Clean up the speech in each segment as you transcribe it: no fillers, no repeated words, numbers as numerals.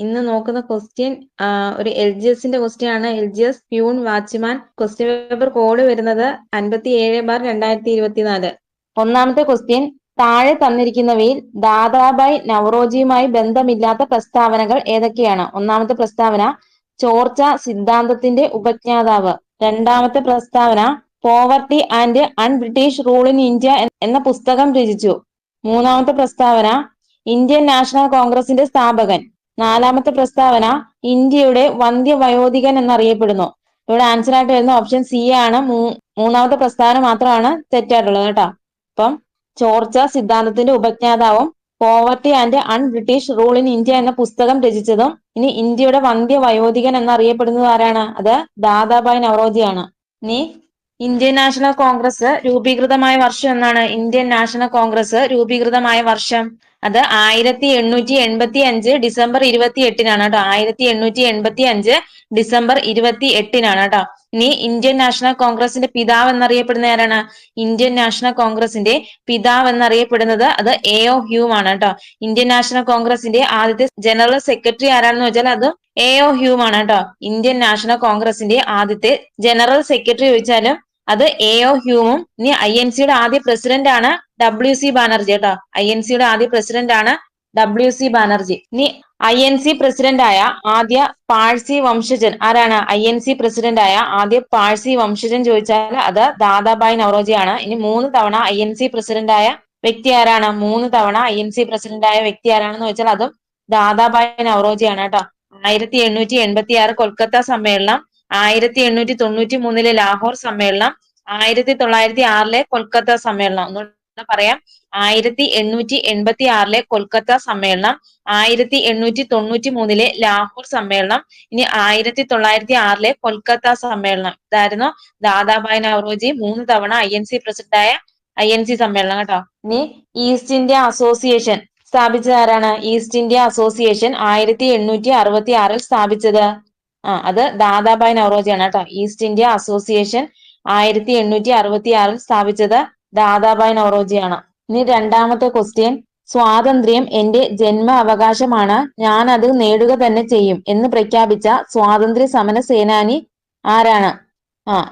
ഇന്ന് നോക്കുന്ന ക്വസ്റ്റ്യൻ ഒരു LGSന്റെ ക്വസ്റ്റ്യൻ ആണ്. LGS peon watchman. Question paper code വരുന്നത് 57/2024. ഒന്നാമത്തെ ക്വസ്റ്റ്യൻ, താഴെ തന്നിരിക്കുന്നവയിൽ ദാദാബായ് നവറോജിയുമായി ബന്ധമില്ലാത്ത പ്രസ്താവനകൾ ഏതൊക്കെയാണ്? ഒന്നാമത്തെ പ്രസ്താവന, ചോർച്ച സിദ്ധാന്തത്തിന്റെ ഉപജ്ഞാതാവ്. രണ്ടാമത്തെ പ്രസ്താവന, poverty and unBritish rule in India എന്ന പുസ്തകം രചിച്ചു. മൂന്നാമത്തെ പ്രസ്താവന, ഇന്ത്യൻ നാഷണൽ കോൺഗ്രസിന്റെ സ്ഥാപകൻ. നാലാമത്തെ പ്രസ്താവന, ഇന്ത്യയുടെ വന്ധ്യവയോധികൻ എന്നറിയപ്പെടുന്നു. ഇവിടെ ആൻസർ ആയിട്ട് വരുന്ന ഓപ്ഷൻ സി ആണ്. മൂന്നാമത്തെ പ്രസ്താവന മാത്രമാണ് തെറ്റായിട്ടുള്ളത് കേട്ടോ. അപ്പം ചോർച്ച സിദ്ധാന്തത്തിന്റെ ഉപജ്ഞാതാവും poverty and unBritish rule in India എന്ന പുസ്തകം രചിച്ചതും ഇനി ഇന്ത്യയുടെ വന്ധ്യവയോധികൻ എന്നറിയപ്പെടുന്നത് ആരാണ്? അത് ദാദാബായ് നവറോജിയാണ്. ഇനി ഇന്ത്യൻ നാഷണൽ കോൺഗ്രസ് രൂപീകൃതമായ വർഷം എന്നാണ്? ഇന്ത്യൻ നാഷണൽ കോൺഗ്രസ് രൂപീകൃതമായ വർഷം അത് 1885 ഡിസംബർ 28-നാണ് കേട്ടോ. 1885 ഡിസംബർ 28-നാണ് കേട്ടോ. ഇനി ഇന്ത്യൻ നാഷണൽ കോൺഗ്രസിന്റെ പിതാവ് എന്നറിയപ്പെടുന്ന ആരാണ്? ഇന്ത്യൻ നാഷണൽ കോൺഗ്രസിന്റെ പിതാവ് എന്നറിയപ്പെടുന്നത് അത് A.O. ഹ്യൂം ആണ് കേട്ടോ. ഇന്ത്യൻ നാഷണൽ കോൺഗ്രസിന്റെ ആദ്യത്തെ ജനറൽ സെക്രട്ടറി ആരാണെന്ന് വെച്ചാൽ അത് A.O. ഹ്യൂം ആണ് കേട്ടോ. ഇന്ത്യൻ നാഷണൽ കോൺഗ്രസിന്റെ ആദ്യത്തെ ജനറൽ സെക്രട്ടറി ചോദിച്ചാലും അത് A.O. ഹ്യൂമും. ഇനി INCയുടെ ആദ്യ പ്രസിഡന്റ് ആണ് W.C. ബാനർജി കേട്ടോ. INCയുടെ ആദ്യ പ്രസിഡന്റ് ആണ് W.C. ബാനർജി. ഇനി INC പ്രസിഡന്റ് ആയ ആദ്യ പാഴ്സി വംശജൻ ആരാണ്? INC പ്രസിഡന്റ് ആയ ആദ്യ പാഴ്സി വംശജൻ ചോദിച്ചാൽ അത് ദാദാബായ് നവറോജിയാണ്. ഇനി 3 തവണ INC പ്രസിഡന്റ് ആയ വ്യക്തി ആരാണ്? 3 തവണ INC പ്രസിഡന്റ് ആയ വ്യക്തി ആരാണെന്ന് വെച്ചാൽ അതും ദാദാബായ് നവറോജിയാണ് കേട്ടോ. 1886 കൊൽക്കത്ത സമ്മേളനം, 1893 ലാഹോർ സമ്മേളനം, 1906 കൊൽക്കത്ത സമ്മേളനം. ഒന്നുകൂടെ പറയാം, 1886 കൊൽക്കത്ത സമ്മേളനം, 1893 ലാഹോർ സമ്മേളനം, ഇനി 1906 കൊൽക്കത്ത സമ്മേളനം. ഇതായിരുന്നു ദാദാബായ് നവറോജി 3 തവണ INC പ്രസിഡന്റായ INC സമ്മേളനം കേട്ടോ. ഇനി ഈസ്റ്റ് ഇന്ത്യ അസോസിയേഷൻ സ്ഥാപിച്ചത് ആരാണ്? ഈസ്റ്റ് ഇന്ത്യ അസോസിയേഷൻ 1866 സ്ഥാപിച്ചത് അത് ദാദാബായ് നവറോജിയാണ് കേട്ടോ. ഈസ്റ്റ് ഇന്ത്യ അസോസിയേഷൻ 1866 സ്ഥാപിച്ചത് ദാദാബായ് നവറോജിയാണ്. ഇനി രണ്ടാമത്തെ ക്വസ്റ്റ്യൻ, സ്വാതന്ത്ര്യം എന്റെ ജന്മ അവകാശമാണ്, ഞാൻ അത് നേടുക തന്നെ ചെയ്യും എന്ന് പ്രഖ്യാപിച്ച സ്വാതന്ത്ര്യ സമര സേനാനി ആരാണ്?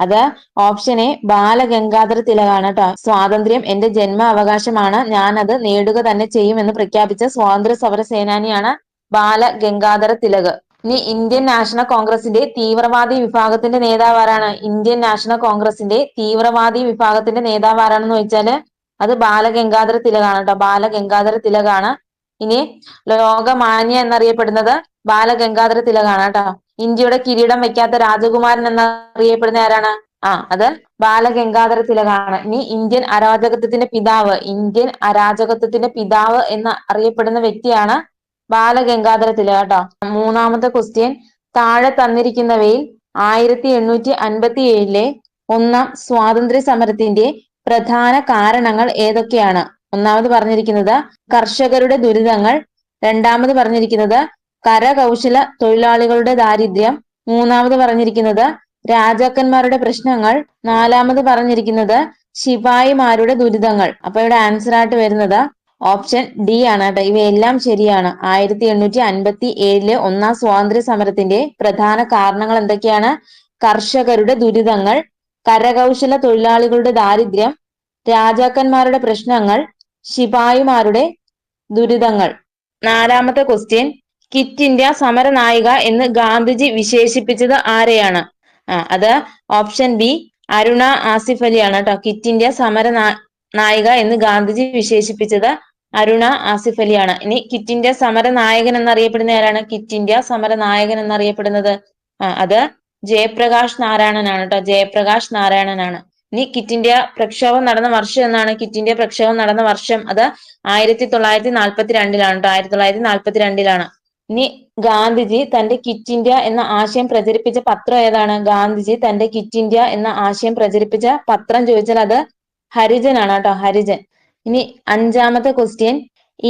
അത് ഓപ്ഷൻ എ ബാലഗംഗാധര തിലകാണ് കേട്ടോ. സ്വാതന്ത്ര്യം എന്റെ ജന്മ അവകാശമാണ്, ഞാൻ അത് നേടുക തന്നെ ചെയ്യും എന്ന് പ്രഖ്യാപിച്ച സ്വാതന്ത്ര്യ സമര സേനാനിയാണ് ബാലഗംഗാധര തിലക്. ഇനി ഇന്ത്യൻ നാഷണൽ കോൺഗ്രസിന്റെ തീവ്രവാദി വിഭാഗത്തിന്റെ നേതാവ് ആരാണ്? ഇന്ത്യൻ നാഷണൽ കോൺഗ്രസിന്റെ തീവ്രവാദി വിഭാഗത്തിന്റെ നേതാവ് ആരാണെന്ന് ചോദിച്ചാല് അത് ബാലഗംഗാധര തിലകാണ് കേട്ടോ. ബാലഗംഗാധര തിലകാണ്. ഇനി ലോകമാന്യ എന്നറിയപ്പെടുന്നത് ബാലഗംഗാധര തിലകാണ് കേട്ടോ. ഇന്ത്യയുടെ കിരീടം വെക്കാത്ത രാജകുമാരൻ എന്നറിയപ്പെടുന്ന ആരാണ്? അത് ബാലഗംഗാധര തിലകാണ്. ഇനി ഇന്ത്യൻ അരാജകത്വത്തിന്റെ പിതാവ്, ഇന്ത്യൻ അരാജകത്വത്തിന്റെ പിതാവ് എന്ന് അറിയപ്പെടുന്ന വ്യക്തിയാണ് ബാലഗംഗാധര തിലക് കേട്ടോ. മൂന്നാമത്തെ ക്വസ്റ്റ്യൻ, താഴെ തന്നിരിക്കുന്നവയിൽ 1857 ഒന്നാം സ്വാതന്ത്ര്യ സമരത്തിന്റെ പ്രധാന കാരണങ്ങൾ ഏതൊക്കെയാണ്? ഒന്നാമത് പറഞ്ഞിരിക്കുന്നത് കർഷകരുടെ ദുരിതങ്ങൾ, രണ്ടാമത് പറഞ്ഞിരിക്കുന്നത് കരകൗശല തൊഴിലാളികളുടെ ദാരിദ്ര്യം, മൂന്നാമത് പറഞ്ഞിരിക്കുന്നത് രാജാക്കന്മാരുടെ പ്രശ്നങ്ങൾ, നാലാമത് പറഞ്ഞിരിക്കുന്നത് ശിപായിമാരുടെ ദുരിതങ്ങൾ. അപ്പൊ ഇവിടെ ആൻസർ ആയിട്ട് വരുന്നത് ഓപ്ഷൻ ഡി ആണ് കേട്ടോ. ഇവയെല്ലാം ശരിയാണ്. 1857 ഒന്നാം സ്വാതന്ത്ര്യ സമരത്തിന്റെ പ്രധാന കാരണങ്ങൾ എന്തൊക്കെയാണ്? കർഷകരുടെ ദുരിതങ്ങൾ, കരകൗശല തൊഴിലാളികളുടെ ദാരിദ്ര്യം, രാജാക്കന്മാരുടെ പ്രശ്നങ്ങൾ, ശിപായിമാരുടെ ദുരിതങ്ങൾ. നാലാമത്തെ ക്വസ്റ്റ്യൻ, ക്വിറ്റ് ഇന്ത്യ സമരനായിക എന്ന് ഗാന്ധിജി വിശേഷിപ്പിച്ചത് ആരെയാണ്? അത് ഓപ്ഷൻ ബി അരുണ ആസിഫ് അലിയാണ് കേട്ടോ. ക്വിറ്റ് ഇന്ത്യ സമര നായിക എന്ന് ഗാന്ധിജി വിശേഷിപ്പിച്ചത് അരുണ ആസിഫ് അലിയാണ്. ഇനി ക്വിറ്റ് ഇന്ത്യ സമര നായകൻ എന്നറിയപ്പെടുന്ന ആരാണ്? ക്വിറ്റ് ഇന്ത്യ സമര നായകൻ എന്നറിയപ്പെടുന്നത് അത് ജയപ്രകാശ് നാരായണനാണ് കേട്ടോ. ജയപ്രകാശ് നാരായണനാണ്. ഇനി ക്വിറ്റ് ഇന്ത്യ പ്രക്ഷോഭം നടന്ന വർഷം എന്നാണ്? ക്വിറ്റ് ഇന്ത്യ പ്രക്ഷോഭം നടന്ന വർഷം അത് 1942-ലാണ് കേട്ടോ. 1942-ലാണ്. ഇനി ഗാന്ധിജി തന്റെ ക്വിറ്റ് ഇന്ത്യ എന്ന ആശയം പ്രചരിപ്പിച്ച പത്രം ഏതാണ്? ഗാന്ധിജി തന്റെ ക്വിറ്റ് ഇന്ത്യ എന്ന ആശയം പ്രചരിപ്പിച്ച പത്രം ചോദിച്ചാൽ അത് ഹരിജൻ ആണ് കേട്ടോ. ഹരിജൻ. ഇനി അഞ്ചാമത്തെ ക്വസ്റ്റ്യൻ,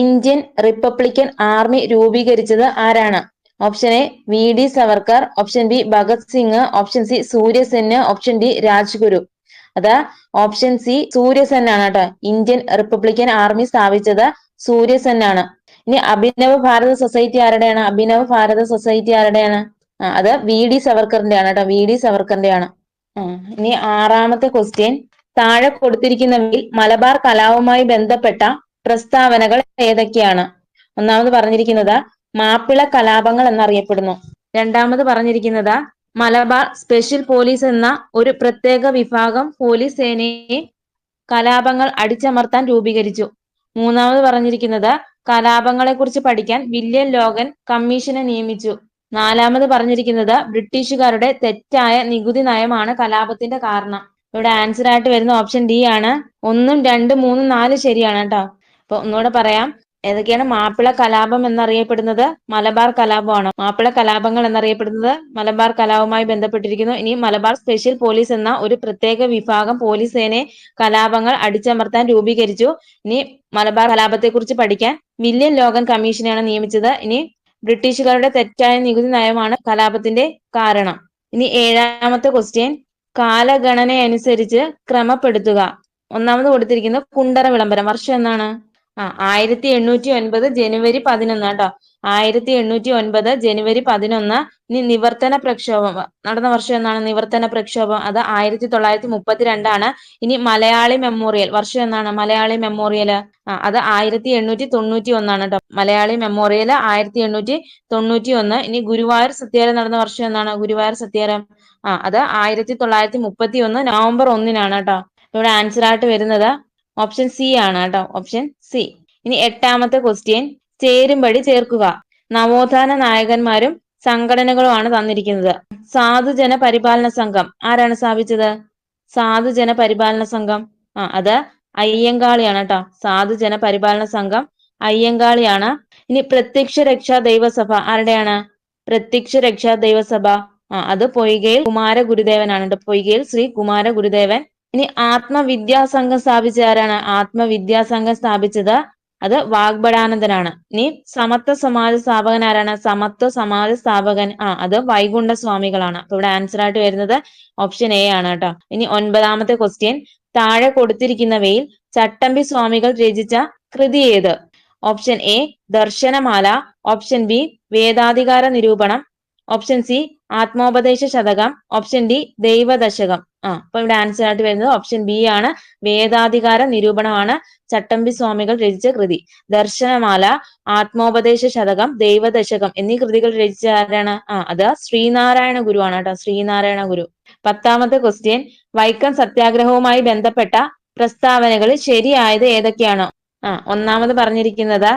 ഇന്ത്യൻ റിപ്പബ്ലിക്കൻ ആർമി രൂപീകരിച്ചത് ആരാണ്? Option A VD Savarkar, option B Bhagat Singh, option C Surya Sen, option D Rajguru. അത് ഓപ്ഷൻ സി സൂര്യസെൻ ആണ് കേട്ടോ. ഇന്ത്യൻ റിപ്പബ്ലിക്കൻ ആർമി സ്ഥാപിച്ചത് സൂര്യസെൻ ആണ്. ഇനി അഭിനവ് ഭാരത സൊസൈറ്റി ആരുടെയാണ്? അഭിനവ് ഭാരത സൊസൈറ്റി ആരുടെയാണ്? അത് VD സവർക്കറിന്റെ ആണ് കേട്ടോ, VD സവർക്കറിന്റെ ആണ്. ഇനി ആറാമത്തെ ക്വസ്റ്റ്യൻ, താഴെ കൊടുത്തിരിക്കുന്നവയിൽ മലബാർ കലാപവുമായി ബന്ധപ്പെട്ട പ്രസ്താവനകൾ ഏതൊക്കെയാണ്? ഒന്നാമത് പറഞ്ഞിരിക്കുന്നത് മാപ്പിള കലാപങ്ങൾ എന്നറിയപ്പെടുന്നു. രണ്ടാമത് പറഞ്ഞിരിക്കുന്നത് മലബാർ സ്പെഷ്യൽ പോലീസ് എന്ന ഒരു പ്രത്യേക വിഭാഗം പോലീസ് സേനയെ കലാപങ്ങൾ അടിച്ചമർത്താൻ രൂപീകരിച്ചു. മൂന്നാമത് പറഞ്ഞിരിക്കുന്നത് കലാപങ്ങളെ കുറിച്ച് പഠിക്കാൻ വില്യം ലോഗൻ കമ്മീഷനെ നിയമിച്ചു. നാലാമത് പറഞ്ഞിരിക്കുന്നത് ബ്രിട്ടീഷുകാരുടെ തെറ്റായ നികുതി നയമാണ് കലാപത്തിന്റെ കാരണം. ഇവിടെ ആൻസർ ആയിട്ട് വരുന്ന ഓപ്ഷൻ ഡി ആണ്. 1, 2, 3, 4 ശരിയാണ് കേട്ടോ. അപ്പൊ ഒന്നുകൂടെ പറയാം, ഏതൊക്കെയാണ്? മാപ്പിള കലാപം എന്നറിയപ്പെടുന്നത് മലബാർ കലാപമാണ്. മാപ്പിള കലാപങ്ങൾ എന്നറിയപ്പെടുന്നത് മലബാർ കലാപവുമായി ബന്ധപ്പെട്ടിരിക്കുന്നു. ഇനി മലബാർ സ്പെഷ്യൽ പോലീസ് എന്ന ഒരു പ്രത്യേക വിഭാഗം പോലീസ് സേനയെ കലാപങ്ങൾ അടിച്ചമർത്താൻ രൂപീകരിച്ചു. ഇനി മലബാർ കലാപത്തെ കുറിച്ച് പഠിക്കാൻ വില്യം ലോഗൻ കമ്മീഷനെയാണ് നിയമിച്ചത്. ഇനി ബ്രിട്ടീഷുകാരുടെ തെറ്റായ നികുതി നയമാണ് കലാപത്തിന്റെ കാരണം. ഇനി ഏഴാമത്തെ ക്വസ്റ്റ്യൻ, കാലഗണനയനുസരിച്ച് ക്രമപ്പെടുത്തുക. ഒന്നാമത് കൊടുത്തിരിക്കുന്നത് കുണ്ടറ വിളംബരം. വർഷം എന്നാണ്? 1809 ജനുവരി 11 കേട്ടോ. 1809 ജനുവരി 11. ഇനി നിവർത്തന പ്രക്ഷോഭം നടന്ന വർഷം എന്നാണ്? നിവർത്തന പ്രക്ഷോഭം അത് 1932 ആണ്. ഇനി മലയാളി മെമ്മോറിയൽ വർഷം എന്നാണ്? മലയാളി മെമ്മോറിയൽ അത് 1891 ആണ് കേട്ടോ. മലയാളി മെമ്മോറിയൽ 1891. ഇനി ഗുരുവായൂർ സത്യാഗ്രഹം നടന്ന വർഷം എന്നാണ്? ഗുരുവായൂർ സത്യാഗ്രഹം അത് 1931 നവംബർ 1 കേട്ടോ. ഇവിടെ ആൻസർ ആയിട്ട് വരുന്നത് ഓപ്ഷൻ സി ആണ് കേട്ടോ, ഓപ്ഷൻ സി. ഇനി എട്ടാമത്തെ ക്വസ്റ്റ്യൻ, ചേരുംപടി ചേർക്കുക. നവോത്ഥാന നായകന്മാരും സംഘടനകളുമാണ് തന്നിരിക്കുന്നത്. സാധുജന പരിപാലന സംഘം ആരാണ് സ്ഥാപിച്ചത്? സാധുജന പരിപാലന സംഘം അത് അയ്യങ്കാളിയാണ് കേട്ടോ. സാധുജന പരിപാലന സംഘം അയ്യങ്കാളിയാണ്. ഇനി പ്രത്യക്ഷ രക്ഷാ ദൈവസഭ ആരുടെയാണ്? പ്രത്യക്ഷ രക്ഷാ ദൈവസഭ അത് പൊയ്കയിൽ കുമാരഗുരുദേവനാണ് കേട്ടോ. പൊയ്കയിൽ ശ്രീ കുമാരഗുരുദേവൻ. ഇനി ആത്മവിദ്യാസംഘം സ്ഥാപിച്ചത് ആരാണ്? ആത്മവിദ്യാസംഘം സ്ഥാപിച്ചത് അത് വാഗ്ഭടാനന്ദനാണ്. ഇനി സമത്വ സമാജ സ്ഥാപകൻ ആരാണ്? സമത്വ സമാജ സ്ഥാപകൻ അത് വൈകുണ്ഠ സ്വാമികളാണ്. അപ്പൊ ഇവിടെ ആൻസർ ആയിട്ട് വരുന്നത് ഓപ്ഷൻ എ ആണ് കേട്ടോ. ഇനി ഒൻപതാമത്തെ ക്വസ്റ്റ്യൻ, താഴെ കൊടുത്തിരിക്കുന്നവയിൽ ചട്ടമ്പി സ്വാമികൾ രചിച്ച കൃതി ഏത്? Option A Darsanamala, option B വേദാധികാര നിരൂപണം, ഓപ്ഷൻ സി ആത്മോപദേശ ശതകം, ഓപ്ഷൻ ഡി ദൈവദശകം. അപ്പൊ ഇവിടെ ആൻസർ ആയിട്ട് വരുന്നത് ഓപ്ഷൻ ബി ആണ്. വേദാധികാര നിരൂപണമാണ് ചട്ടമ്പി സ്വാമികൾ രചിച്ച കൃതി. ദർശനമാല, ആത്മോപദേശ ശതകം, ദൈവദശകം എന്നീ കൃതികൾ രചിച്ച ആരാണ്? അത് ശ്രീനാരായണ ഗുരു ആണ് കേട്ടോ. ശ്രീനാരായണ ഗുരു. പത്താമത്തെ ക്വസ്റ്റ്യൻ, വൈക്കം സത്യാഗ്രഹവുമായി ബന്ധപ്പെട്ട പ്രസ്താവനകളിൽ ശരിയായത് ഏതൊക്കെയാണ്? ഒന്നാമത് പറഞ്ഞിരിക്കുന്നത്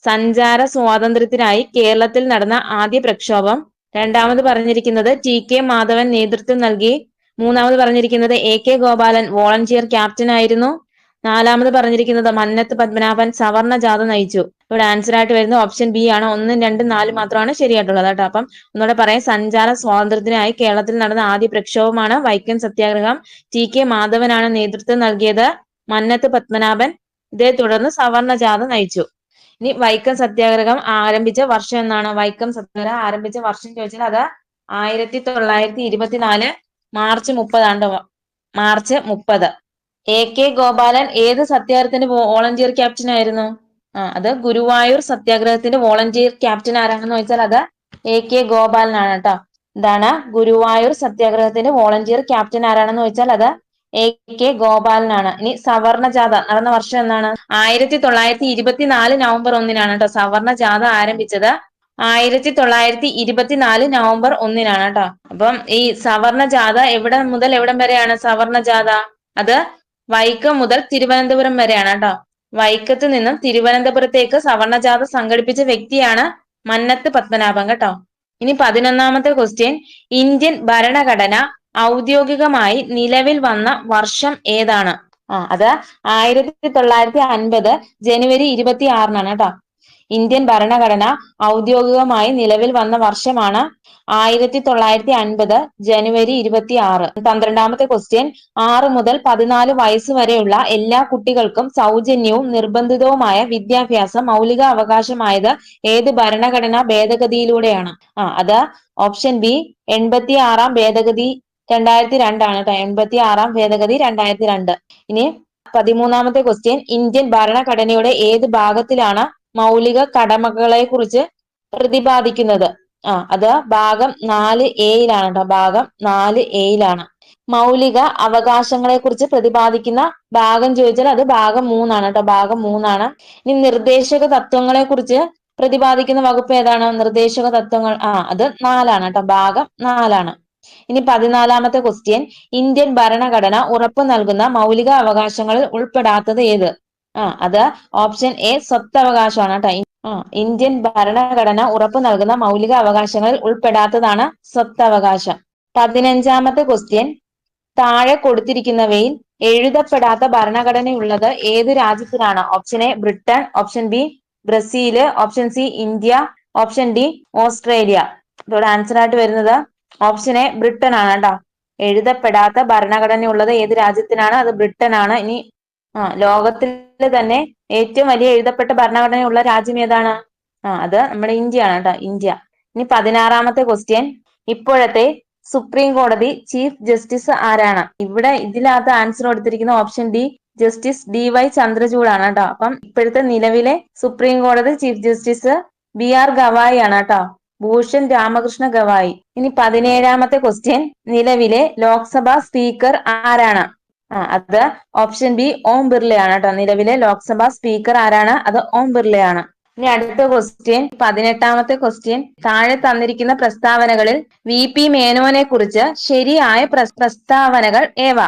സഞ്ചാര സ്വാതന്ത്ര്യത്തിനായി കേരളത്തിൽ നടന്ന ആദ്യ പ്രക്ഷോഭം. രണ്ടാമത് പറഞ്ഞിരിക്കുന്നത് TK മാധവൻ നേതൃത്വം നൽകി. മൂന്നാമത് പറഞ്ഞിരിക്കുന്നത് AK ഗോപാലൻ വോളണ്ടിയർ ക്യാപ്റ്റൻ ആയിരുന്നു. നാലാമത് പറഞ്ഞിരിക്കുന്നത് മന്നത്ത് പത്മനാഭൻ സവർണ ജാഥ നയിച്ചു. ഇവിടെ ആൻസർ ആയിട്ട് വരുന്നത് ഓപ്ഷൻ ബി ആണ്. 1, 2, 4 മാത്രമാണ് ശരിയായിട്ടുള്ളത് കേട്ടോ. അപ്പം ഒന്നുകൂടെ പറയാം, സഞ്ചാര സ്വാതന്ത്ര്യത്തിനായി കേരളത്തിൽ നടന്ന ആദ്യ പ്രക്ഷോഭമാണ് വൈക്കം സത്യാഗ്രഹം. TK മാധവനാണ് നേതൃത്വം നൽകിയത്. മന്നത്ത് പത്മനാഭൻ ഇതേ തുടർന്ന് സവർണ ജാഥ നയിച്ചു. ഇനി വൈക്കം സത്യാഗ്രഹം ആരംഭിച്ച വർഷം എന്നാണ്? വൈക്കം സത്യാഗ്രഹം ആരംഭിച്ച വർഷം ചോദിച്ചാൽ അത് 1924 മാർച്ച് 30 മാർച്ച് 30. AK ഗോപാലൻ ഏത് സത്യാഗ്രഹത്തിന്റെ വോളണ്ടിയർ ക്യാപ്റ്റൻ ആയിരുന്നു? അത് ഗുരുവായൂർ സത്യാഗ്രഹത്തിന്റെ വോളണ്ടിയർ ക്യാപ്റ്റൻ ആരാണെന്ന് ചോദിച്ചാൽ അത് AK ഗോപാലനാണ് കേട്ടോ. എന്താണ്? ഗുരുവായൂർ സത്യാഗ്രഹത്തിന്റെ വോളണ്ടിയർ ക്യാപ്റ്റൻ ആരാണെന്ന് ചോദിച്ചാൽ അത് AK ഗോപാലനാണ്. ഇനി സവർണ ജാഥ നടന്ന വർഷം എന്നാണ്? 1924 നവംബർ 1 കേട്ടോ. സവർണ ജാഥ ആരംഭിച്ചത് 1924 നവംബർ 1 കേട്ടോ. അപ്പം ഈ സവർണ ജാഥ എവിടെ മുതൽ എവിടം വരെയാണ് സവർണ ജാഥ? അത് വൈക്കം മുതൽ തിരുവനന്തപുരം വരെയാണ് കേട്ടോ. വൈക്കത്ത് നിന്നും തിരുവനന്തപുരത്തേക്ക് സവർണ ജാഥ സംഘടിപ്പിച്ച വ്യക്തിയാണ് മന്നത്ത് പത്മനാഭൻ കേട്ടോ. ഇനി 11ാമത്തെ ക്വസ്റ്റ്യൻ, ഇന്ത്യൻ ഭരണഘടന ഔദ്യോഗികമായി നിലവിൽ വന്ന വർഷം ഏതാണ്? അത് 1950 ജനുവരി 26 കേട്ടോ. ഇന്ത്യൻ ഭരണഘടന ഔദ്യോഗികമായി നിലവിൽ വന്ന വർഷമാണ് 1950 ജനുവരി 26. 12ാമത്തെ ക്വസ്റ്റ്യൻ, 6 മുതൽ 14 വയസ്സ് വരെയുള്ള എല്ലാ കുട്ടികൾക്കും സൗജന്യവും നിർബന്ധിതവുമായ വിദ്യാഭ്യാസം മൗലിക അവകാശമായത് ഏത് ഭരണഘടനാ ഭേദഗതിയിലൂടെയാണ്? അത് ഓപ്ഷൻ ബി 86ാം ഭേദഗതി 2002 ആണ് കേട്ടോ. 86ാം ഭേദഗതി 2002. ഇനി 13ാമത്തെ ക്വസ്റ്റ്യൻ, ഇന്ത്യൻ ഭരണഘടനയുടെ ഏത് ഭാഗത്തിലാണ് മൗലിക കടമകളെ കുറിച്ച് പ്രതിപാദിക്കുന്നത്? അത് ഭാഗം 4A-യിലാണ് കേട്ടോ. ഭാഗം 4A-യിലാണ്. മൗലിക അവകാശങ്ങളെ കുറിച്ച് പ്രതിപാദിക്കുന്ന ഭാഗം ചോദിച്ചാൽ അത് ഭാഗം 3 കേട്ടോ. ഭാഗം 3. ഇനി നിർദ്ദേശക തത്വങ്ങളെ കുറിച്ച് പ്രതിപാദിക്കുന്ന വകുപ്പ് ഏതാണ്? നിർദ്ദേശക തത്വങ്ങൾ അത് 4 കേട്ടോ. ഭാഗം 4. ഇനി 14-ാമത്തെ ക്വസ്റ്റ്യൻ, ഇന്ത്യൻ ഭരണഘടന ഉറപ്പു നൽകുന്ന മൗലിക അവകാശങ്ങളിൽ ഉൾപ്പെടാത്തത് ഏത്? അത് ഓപ്ഷൻ എ സ്വത്തവകാശമാണ് കേട്ടോ. ഇന്ത്യൻ ഭരണഘടന ഉറപ്പു നൽകുന്ന മൗലിക അവകാശങ്ങളിൽ ഉൾപ്പെടാത്തതാണ് സ്വത്തവകാശം. 15-ാമത്തെ ക്വസ്റ്റ്യൻ, താഴെ കൊടുത്തിരിക്കുന്നവയിൽ എഴുതപ്പെടാത്ത ഭരണഘടനയുള്ളത് ഏത് രാജ്യത്തിനാണ്? Option A Britain, option B Brazil, option C India, option D Australia. ഇതോടെ ആൻസർ ആയിട്ട് വരുന്നത് ഓപ്ഷൻ എ ബ്രിട്ടൻ ആണ് കേട്ടോ. എഴുതപ്പെടാത്ത ഭരണഘടനയുള്ളത് ഏത് രാജ്യത്തിനാണ്? അത് ബ്രിട്ടൻ ആണ്. ഇനി ലോകത്തിലെ തന്നെ ഏറ്റവും വലിയ എഴുതപ്പെട്ട ഭരണഘടനയുള്ള രാജ്യം ഏതാണ്? അത് നമ്മുടെ ഇന്ത്യ ആണ് കേട്ടോ. ഇന്ത്യ. ഇനി 16-ാമത്തെ ക്വസ്റ്റ്യൻ, ഇപ്പോഴത്തെ സുപ്രീം കോടതി ചീഫ് ജസ്റ്റിസ് ആരാണ്? ഇതിനകത്ത് ആൻസർ കൊടുത്തിരിക്കുന്ന option D justice DY Chandrachud ആണ് കേട്ടോ. അപ്പം ഇപ്പോഴത്തെ നിലവിലെ സുപ്രീം കോടതി ചീഫ് ജസ്റ്റിസ് BR ഗവായി ആണ് കേട്ടോ. ഭൂഷൺ രാമകൃഷ്ണ ഗവായി. ഇനി 17-ാമത്തെ ക്വസ്റ്റ്യൻ, നിലവിലെ ലോക്സഭാ സ്പീക്കർ ആരാണ്? അത് ഓപ്ഷൻ ബി ഓം ബിർളയാണ് കേട്ടോ. നിലവിലെ ലോക്സഭാ സ്പീക്കർ ആരാണ്? അത് ഓം ബിർളയാണ്. ഇനി അടുത്ത ക്വസ്റ്റ്യൻ, 18-ാമത്തെ ക്വസ്റ്റ്യൻ, താഴെ തന്നിരിക്കുന്ന പ്രസ്താവനകളിൽ VP മേനോനെ കുറിച്ച് ശരിയായ പ്രസ്താവനകൾ ഏവ?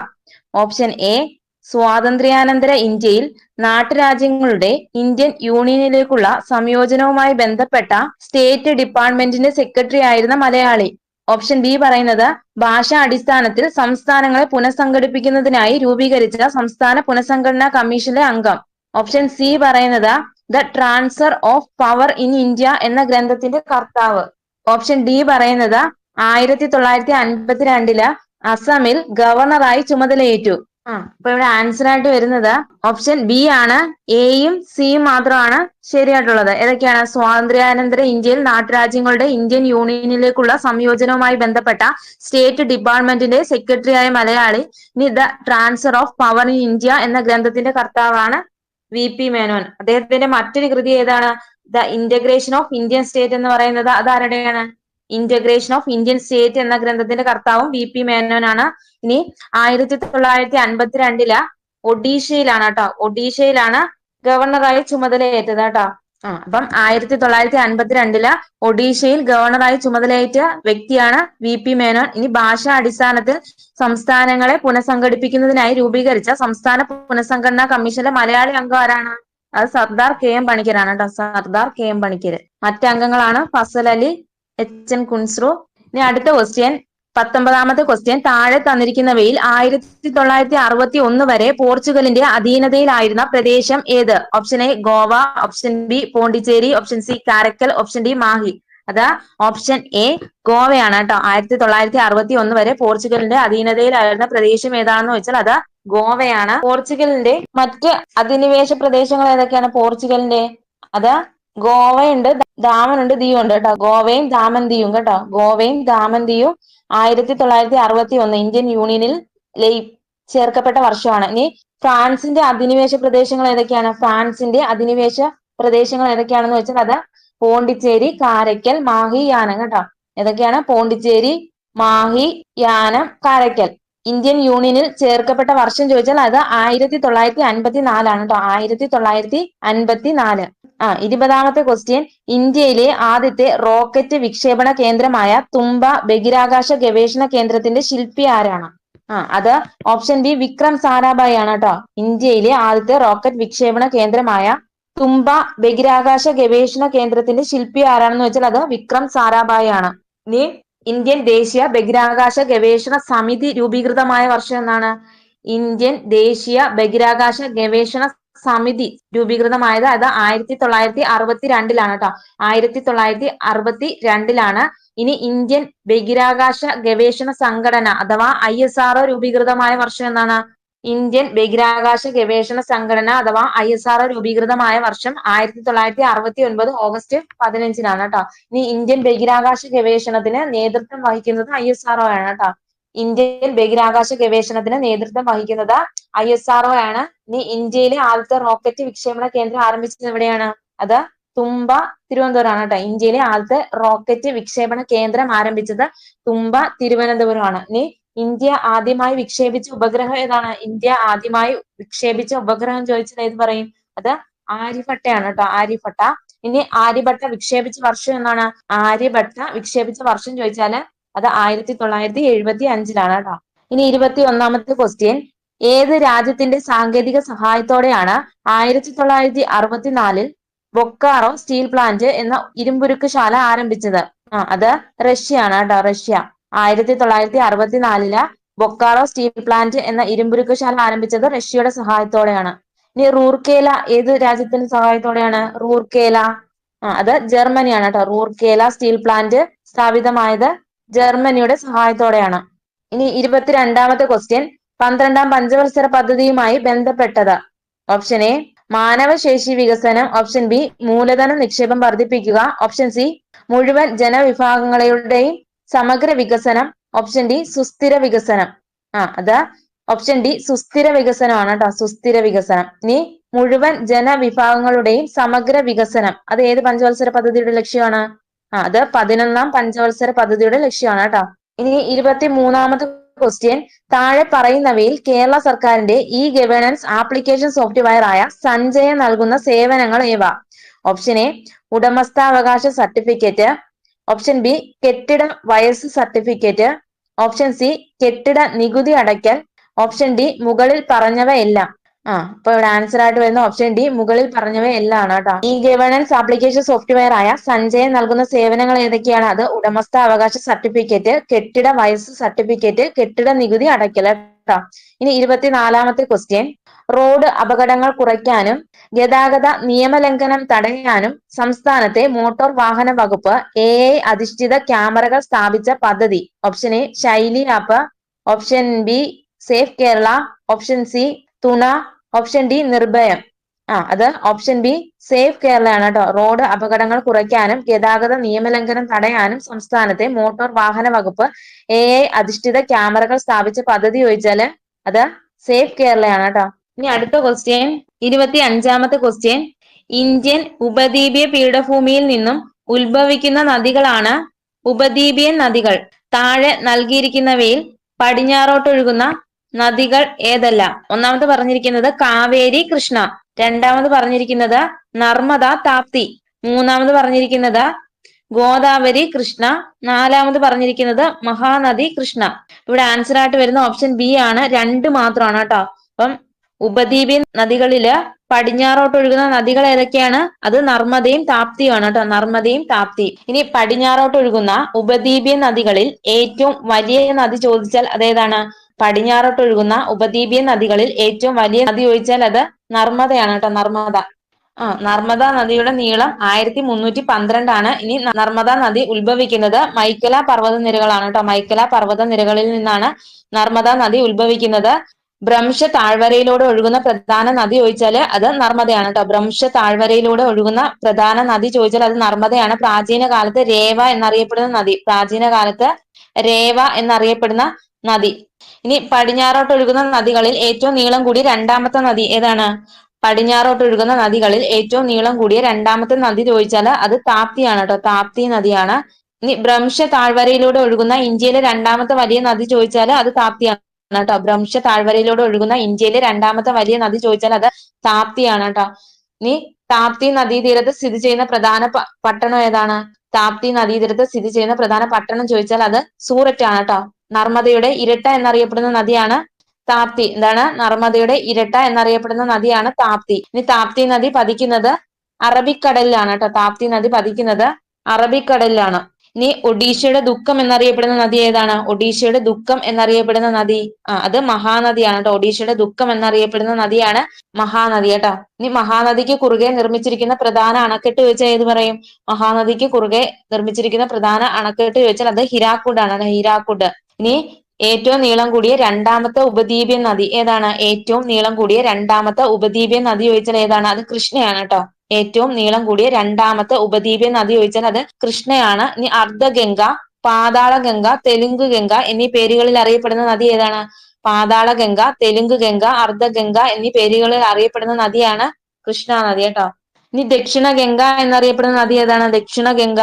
ഓപ്ഷൻ എ, സ്വാതന്ത്ര്യാനന്തര ഇന്ത്യയിൽ നാട്ടുരാജ്യങ്ങളുടെ ഇന്ത്യൻ യൂണിയനിലേക്കുള്ള സംയോജനവുമായി ബന്ധപ്പെട്ട സ്റ്റേറ്റ് ഡിപ്പാർട്ട്മെന്റിന്റെ സെക്രട്ടറി ആയിരുന്ന മലയാളി. ഓപ്ഷൻ ബി പറയുന്നത് ഭാഷാ അടിസ്ഥാനത്തിൽ സംസ്ഥാനങ്ങളെ പുനഃസംഘടിപ്പിക്കുന്നതിനായി രൂപീകരിച്ച സംസ്ഥാന പുനഃസംഘടനാ കമ്മീഷനിലെ അംഗം. ഓപ്ഷൻ സി പറയുന്നത് the transfer of power in India എന്ന ഗ്രന്ഥത്തിന്റെ കർത്താവ്. ഓപ്ഷൻ ഡി പറയുന്നത് 1952 അസമിൽ ഗവർണറായി ചുമതലയേറ്റു. അപ്പൊ ഇവിടെ ആൻസർ ആയിട്ട് വരുന്നത് ഓപ്ഷൻ ബി ആണ്. എയും സിയും മാത്രമാണ് ശരിയായിട്ടുള്ളത്. ഏതൊക്കെയാണ്? സ്വാതന്ത്ര്യാനന്തര ഇന്ത്യയിൽ നാട്ടുരാജ്യങ്ങളുടെ ഇന്ത്യൻ യൂണിയനിലേക്കുള്ള സംയോജനവുമായി ബന്ധപ്പെട്ട സ്റ്റേറ്റ് ഡിപ്പാർട്ട്മെന്റിന്റെ സെക്രട്ടറിയായ മലയാളി. ഇനി the transfer of power in India എന്ന ഗ്രന്ഥത്തിന്റെ കർത്താവാണ് VP മേനോൻ. അദ്ദേഹത്തിന്റെ മറ്റൊരു കൃതി ഏതാണ്? The integration of Indian state എന്ന് പറയുന്നത് അതാരുടെയാണ്? ഇന്റഗ്രേഷൻ ഓഫ് ഇന്ത്യൻ സ്റ്റേറ്റ് എന്ന ഗ്രന്ഥത്തിന്റെ കർത്താവും VP മേനോനാണ്. ഇനി 1952 ഒഡീഷയിലാണ് കേട്ടോ. ഒഡീഷയിലാണ് ഗവർണറായി ചുമതലയേറ്റത് കേട്ടോ. അപ്പം 1952 ഒഡീഷയിൽ ഗവർണറായി ചുമതലയേറ്റ വ്യക്തിയാണ് VP മേനോൻ. ഇനി ഭാഷാ അടിസ്ഥാനത്തിൽ സംസ്ഥാനങ്ങളെ പുനഃസംഘടിപ്പിക്കുന്നതിനായി രൂപീകരിച്ച സംസ്ഥാന പുനഃസംഘടനാ കമ്മീഷനിലെ മലയാളി അംഗം ആരാണ്? അത് സർദാർ KM പണിക്കരാണ് കേട്ടോ. സർദാർ KM പണിക്കർ. മറ്റംഗങ്ങളാണ് ഫസൽ അലി, HN കുൻസ്രു. ഇനി അടുത്ത ക്വസ്റ്റ്യൻ, 19-ാമത്തെ ക്വസ്റ്റ്യൻ, താഴെ തന്നിരിക്കുന്നവയിൽ 1961 വരെ പോർച്ചുഗലിന്റെ അധീനതയിലായിരുന്ന പ്രദേശം ഏത്? Option A Goa, option B Pondicherry, option C Karaikal, option D Mahe. അത് ഓപ്ഷൻ എ ഗോവയാണ് കേട്ടോ. 1961 വരെ പോർച്ചുഗലിന്റെ അധീനതയിലായിരുന്ന പ്രദേശം ഏതാണെന്ന് ചോദിച്ചാൽ അത് ഗോവയാണ്. പോർച്ചുഗലിന്റെ മറ്റ് അധിനിവേശ പ്രദേശങ്ങൾ ഏതൊക്കെയാണ് പോർച്ചുഗലിന്റെ? അത് ഗോവയുണ്ട്, ദാമനുണ്ട്, ദിയു ഉണ്ട് കേട്ടോ. ഗോവയും ദാമൻ ദിയും കേട്ടോ. ഗോവയും ദാമൻ ദിയും 1961 ഇന്ത്യൻ യൂണിയനിൽ ചേർക്കപ്പെട്ട വർഷമാണ്. ഇനി ഫ്രാൻസിന്റെ അധിനിവേശ പ്രദേശങ്ങൾ ഏതൊക്കെയാണ്? ഫ്രാൻസിന്റെ അധിനിവേശ പ്രദേശങ്ങൾ ഏതൊക്കെയാണെന്ന് വെച്ചാൽ അത് പോണ്ടിച്ചേരി, കാരക്കൽ, മാഹി, യാനം കേട്ടോ. ഏതൊക്കെയാണ്? പോണ്ടിച്ചേരി, മാഹി, യാനം, കാരക്കൽ. ഇന്ത്യൻ യൂണിയനിൽ ചേർക്കപ്പെട്ട വർഷം ചോദിച്ചാൽ അത് 1954 കേട്ടോ. 1954. 20-ാമത്തെ ക്വസ്റ്റ്യൻ, ഇന്ത്യയിലെ ആദ്യത്തെ റോക്കറ്റ് വിക്ഷേപണ കേന്ദ്രമായ തുമ്പ ബഹിരാകാശ ഗവേഷണ കേന്ദ്രത്തിന്റെ ശില്പി ആരാണ്? അത് ഓപ്ഷൻ ബി വിക്രം സാരാഭായി ആണ് കേട്ടോ. ഇന്ത്യയിലെ ആദ്യത്തെ റോക്കറ്റ് വിക്ഷേപണ കേന്ദ്രമായ തുമ്പ ബഹിരാകാശ ഗവേഷണ കേന്ദ്രത്തിന്റെ ശില്പി ആരാണെന്ന് വെച്ചാൽ അത് വിക്രം സാരാഭായി ആണ്. ഇനി ഇന്ത്യൻ ദേശീയ ബഹിരാകാശ ഗവേഷണ സമിതി രൂപീകൃതമായ വർഷം എന്നാണ്? ഇന്ത്യൻ ദേശീയ ബഹിരാകാശ ഗവേഷണ സമിതി രൂപീകൃതമായത് അത് 1962 കേട്ടോ. 1962. ഇനി ഇന്ത്യൻ ബഹിരാകാശ ഗവേഷണ സംഘടന അഥവാ ISRO രൂപീകൃതമായ വർഷം എന്നാണ്? ഇന്ത്യൻ ബഹിരാകാശ ഗവേഷണ സംഘടന അഥവാ ISRO രൂപീകൃതമായ വർഷം 1969 ഓഗസ്റ്റ് 15 കേട്ടോ. ഇനി ഇന്ത്യൻ ബഹിരാകാശ ഗവേഷണത്തിന് നേതൃത്വം വഹിക്കുന്നത് ISRO ആണ് കേട്ടോ. ഇന്ത്യൻ ബഹിരാകാശ ഗവേഷണത്തിന് നേതൃത്വം വഹിക്കുന്നത് ISRO ആണ്. ഇനി ഇന്ത്യയിലെ ആദ്യത്തെ റോക്കറ്റ് വിക്ഷേപണ കേന്ദ്രം ആരംഭിച്ചത് എവിടെയാണ്? അത് തുമ്പ തിരുവനന്തപുരമാണ് കേട്ടോ. ഇന്ത്യയിലെ ആദ്യത്തെ റോക്കറ്റ് വിക്ഷേപണ കേന്ദ്രം ആരംഭിച്ചത് തുമ്പ തിരുവനന്തപുരമാണ്. ഇനി ഇന്ത്യ ആദ്യമായി വിക്ഷേപിച്ച ഉപഗ്രഹം ഏതാണ്? ഇന്ത്യ ആദ്യമായി വിക്ഷേപിച്ച ഉപഗ്രഹം ചോദിച്ചാൽ ഏത് പറയും? അത് ആര്യഭട്ടയാണ് കേട്ടോ, ആര്യഭട്ട. ഇനി ആര്യഭട്ട വിക്ഷേപിച്ച വർഷം എന്നാണ്? ആര്യഭട്ട വിക്ഷേപിച്ച വർഷം ചോദിച്ചാല് അത് 1975 കേട്ടോ. ഇനി 21ാമത്തെ ക്വസ്റ്റ്യൻ, ഏത് രാജ്യത്തിന്റെ സാങ്കേതിക സഹായത്തോടെയാണ് 1964 ബൊക്കാറോ സ്റ്റീൽ പ്ലാന്റ് എന്ന ഇരുമ്പുരുക്ക് ശാല ആരംഭിച്ചത്? അത് റഷ്യ ആണ് കേട്ടോ, റഷ്യ. 1964 ബൊക്കാറോ സ്റ്റീൽ പ്ലാന്റ് എന്ന ഇരുമ്പുരുക്ക് ശാല ആരംഭിച്ചത് റഷ്യയുടെ സഹായത്തോടെയാണ്. ഇനി റൂർക്കേല ഏത് രാജ്യത്തിന്റെ സഹായത്തോടെയാണ്? റൂർക്കേല അത് ജർമ്മനിയാണ് കേട്ടോ. റൂർക്കേല സ്റ്റീൽ പ്ലാന്റ് സ്ഥാപിതമായത് ജർമ്മനിയുടെ സഹായത്തോടെയാണ്. ഇനി 22ാമത്തെ ക്വസ്റ്റ്യൻ, 12ാം പഞ്ചവത്സര പദ്ധതിയുമായി ബന്ധപ്പെട്ടത്. ഓപ്ഷൻ എ മാനവശേഷി വികസനം, ഓപ്ഷൻ ബി മൂലധന നിക്ഷേപം വർദ്ധിപ്പിക്കുക, ഓപ്ഷൻ സി മുഴുവൻ ജനവിഭാഗങ്ങളുടെയും സമഗ്ര വികസനം, ഓപ്ഷൻ ഡി സുസ്ഥിര വികസനം. അത് ഓപ്ഷൻ ഡി സുസ്ഥിര വികസനമാണ് കേട്ടോ, സുസ്ഥിര വികസനം. ഇനി മുഴുവൻ ജനവിഭാഗങ്ങളുടെയും സമഗ്ര വികസനം അത് ഏത് പഞ്ചവത്സര പദ്ധതിയുടെ ലക്ഷ്യമാണ്? അത് 11ാം പഞ്ചവത്സര പദ്ധതിയുടെ ലക്ഷ്യമാണ് കേട്ടോ. ഇനി 23ാമത്തെ ക്വസ്റ്റ്യൻ, താഴെ പറയുന്നവയിൽ കേരള സർക്കാരിന്റെ ഇ ഗവേണൻസ് ആപ്ലിക്കേഷൻ സോഫ്റ്റ്വെയർ ആയ സഞ്ജയ നൽകുന്ന സേവനങ്ങൾ ഏവ? ഓപ്ഷൻ എ ഉടമസ്ഥാവകാശ സർട്ടിഫിക്കറ്റ്, ഓപ്ഷൻ ബി കെട്ടിട വയസ്സ് സർട്ടിഫിക്കറ്റ്, ഓപ്ഷൻ സി കെട്ടിട നികുതി അടയ്ക്കൽ, ഓപ്ഷൻ ഡി മുകളിൽ പറഞ്ഞവയെല്ലാം. അപ്പൊ ഇവിടെ ആൻസർ ആയിട്ട് വരുന്ന ഓപ്ഷൻ ഡി മുകളിൽ പറഞ്ഞവയെല്ലാം ആണ് കേട്ടോ. ഇ ഗവേണൻസ് ആപ്ലിക്കേഷൻ സോഫ്റ്റ്വെയർ ആയ സഞ്ജയ് നൽകുന്ന സേവനങ്ങൾ ഏതൊക്കെയാണ്? അത് ഉടമസ്ഥാവകാശ സർട്ടിഫിക്കറ്റ്, കെട്ടിട വയസ്സ് സർട്ടിഫിക്കറ്റ്, കെട്ടിട നികുതി അടയ്ക്കൽ കേട്ടോ. ഇനി 24ാമത്തെ ക്വസ്റ്റ്യൻ, റോഡ് അപകടങ്ങൾ കുറയ്ക്കാനും ഗതാഗത നിയമലംഘനം തടയാനും സംസ്ഥാനത്തെ മോട്ടോർ വാഹന വകുപ്പ് AI അധിഷ്ഠിത ക്യാമറകൾ സ്ഥാപിച്ച പദ്ധതി. ഓപ്ഷൻ എ ശൈലി app, option be safe Kerala, option C തുണ, ഓപ്ഷൻ ഡി നിർഭയം. അത് ഓപ്ഷൻ ബി സേഫ് കേരളയാണ് കേട്ടോ. റോഡ് അപകടങ്ങൾ കുറയ്ക്കാനും ഗതാഗത നിയമലംഘനം തടയാനും സംസ്ഥാനത്തെ മോട്ടോർ വാഹന വകുപ്പ് AI അധിഷ്ഠിത ക്യാമറകൾ സ്ഥാപിച്ച പദ്ധതി ചോദിച്ചാല് അത് സേഫ് കേരളയാണ് കേട്ടോ. ഇനി അടുത്ത ക്വസ്റ്റ്യൻ, 25ാമത്തെ ക്വസ്റ്റ്യൻ, ഇന്ത്യൻ ഉപദ്വീപീയ പീഠഭൂമിയിൽ നിന്നും ഉത്ഭവിക്കുന്ന നദികളാണ് ഉപദ്വീപിയൻ നദികൾ. താഴെ നൽകിയിരിക്കുന്നവയിൽ പടിഞ്ഞാറോട്ടൊഴുകുന്ന നദികൾ ഏതെല്ലാം? ഒന്നാമത് പറഞ്ഞിരിക്കുന്നത് കാവേരി കൃഷ്ണ, രണ്ടാമത് പറഞ്ഞിരിക്കുന്നത് നർമ്മദ താപ്തി, മൂന്നാമത് പറഞ്ഞിരിക്കുന്നത് ഗോദാവരി കൃഷ്ണ, നാലാമത് പറഞ്ഞിരിക്കുന്നത് മഹാനദി കൃഷ്ണ. ഇവിടെ ആൻസർ ആയിട്ട് വരുന്ന ഓപ്ഷൻ ബി ആണ്, 2 മാത്രമാണ് കേട്ടോ. അപ്പം ഉപദ്വീപിയൻ നദികളില് പടിഞ്ഞാറോട്ട് ഒഴുകുന്ന നദികൾ ഏതൊക്കെയാണ്? അത് നർമ്മദയും താപ്തിയുമാണ് കേട്ടോ, നർമ്മദയും താപ്തി. ഇനി പടിഞ്ഞാറോട്ട് ഒഴുകുന്ന ഉപദ്വീപിയൻ നദികളിൽ ഏറ്റവും വലിയ നദി ചോദിച്ചാൽ അതേതാണ്? പടിഞ്ഞാറോട്ട് ഒഴുകുന്ന ഉപദ്വീപിയൻ നദികളിൽ ഏറ്റവും വലിയ നദി ചോദിച്ചാൽ അത് നർമ്മദയാണ് കേട്ടോ, നർമ്മദ. നർമ്മദ നദിയുടെ നീളം 1312 ആണ്. ഇനി നർമ്മദ നദി ഉത്ഭവിക്കുന്നത് മൈക്കല പർവ്വതനിരകളാണ് കേട്ടോ. മൈക്കല പർവ്വതനിരകളിൽ നിന്നാണ് നർമ്മദ നദി ഉത്ഭവിക്കുന്നത്. ഭ്രംശ താഴ്വരയിലൂടെ ഒഴുകുന്ന പ്രധാന നദി ചോദിച്ചാൽ അത് നർമ്മദയാണ് കേട്ടോ. ഭ്രംശ താഴ്വരയിലൂടെ ഒഴുകുന്ന പ്രധാന നദി ചോദിച്ചാൽ അത് നർമ്മദയാണ്. പ്രാചീന കാലത്ത് രേവ എന്നറിയപ്പെടുന്ന നദി, പ്രാചീന കാലത്ത് രേവ എന്നറിയപ്പെടുന്ന നദി. ഇനി പടിഞ്ഞാറോട്ട് ഒഴുകുന്ന നദികളിൽ ഏറ്റവും നീളം കൂടിയ രണ്ടാമത്തെ നദി ഏതാണ്? പടിഞ്ഞാറോട്ട് ഒഴുകുന്ന നദികളിൽ ഏറ്റവും നീളം കൂടിയ രണ്ടാമത്തെ നദി ചോദിച്ചാൽ അത് താപ്തിയാണ് കേട്ടോ, താപ്തി നദിയാണ്. ഇനി ഭ്രംശ താഴ്വരയിലൂടെ ഒഴുകുന്ന ഇന്ത്യയിലെ രണ്ടാമത്തെ വലിയ നദി ചോദിച്ചാൽ അത് താപ്തിയാണ് കേട്ടോ. ഭ്രംശ താഴ്വരയിലൂടെ ഒഴുകുന്ന ഇന്ത്യയിലെ രണ്ടാമത്തെ വലിയ നദി ചോദിച്ചാൽ അത് താപ്തിയാണ് കേട്ടോ. ഇനി താപ്തി നദീതീരത്ത് സ്ഥിതി ചെയ്യുന്ന പ്രധാന പട്ടണം ഏതാണ്? താപ്തി നദീതീരത്ത് സ്ഥിതി ചെയ്യുന്ന പ്രധാന പട്ടണം ചോദിച്ചാൽ അത് സൂററ്റ് ആണ് കേട്ടോ. നർമ്മദയുടെ ഇരട്ട എന്നറിയപ്പെടുന്ന നദിയാണ് താപ്തി. എന്താണ്? നർമ്മദയുടെ ഇരട്ട എന്നറിയപ്പെടുന്ന നദിയാണ് താപ്തി. ഇനി താപ്തി നദി പതിക്കുന്നത് അറബിക്കടലിലാണ് കേട്ടോ. താപ്തി നദി പതിക്കുന്നത് അറബിക്കടലിലാണ്. ഇനി ഒഡീഷയുടെ ദുഃഖം എന്നറിയപ്പെടുന്ന നദി ഏതാണ്? ഒഡീഷയുടെ ദുഃഖം എന്നറിയപ്പെടുന്ന നദി അത് മഹാനദിയാണ് കേട്ടോ. ഒഡീഷയുടെ ദുഃഖം എന്നറിയപ്പെടുന്ന നദിയാണ് മഹാനദി കേട്ടോ. ഇനി മഹാനദിക്ക് കുറുകെ നിർമ്മിച്ചിരിക്കുന്ന പ്രധാന അണക്കെട്ട് ചോദിച്ചാൽ ഏത് പറയും? മഹാനദിക്ക് കുറുകെ നിർമ്മിച്ചിരിക്കുന്ന പ്രധാന അണക്കെട്ട് ചോദിച്ചാൽ അത് ഹിരാക്കുഡ് ആണ്, ഹിരാക്കുഡ്. ഇനി ഏറ്റവും നീളം കൂടിയ രണ്ടാമത്തെ ഉപദ്വീപിയൻ നദി ഏതാണ്? ഏറ്റവും നീളം കൂടിയ രണ്ടാമത്തെ ഉപദ്വീപിയൻ നദി ചോദിച്ചാൽ ഏതാണ്? അത് കൃഷ്ണയാണ് കേട്ടോ. ഏറ്റവും നീളം കൂടിയ രണ്ടാമത്തെ ഉപദ്വീപിയൻ നദി ചോദിച്ചാൽ അത് കൃഷ്ണയാണ്. ഇനി അർദ്ധഗംഗ, പാതാളഗംഗ, തെലുങ്ക് ഗംഗ എന്നീ പേരുകളിൽ അറിയപ്പെടുന്ന നദി ഏതാണ്? പാതാളഗംഗ, തെലുങ്ക് ഗംഗ, അർദ്ധഗംഗ എന്നീ പേരുകളിൽ അറിയപ്പെടുന്ന നദിയാണ് കൃഷ്ണ നദി കേട്ടോ. ഇനി ദക്ഷിണ ഗംഗ എന്നറിയപ്പെടുന്ന നദി ഏതാണ്? ദക്ഷിണ ഗംഗ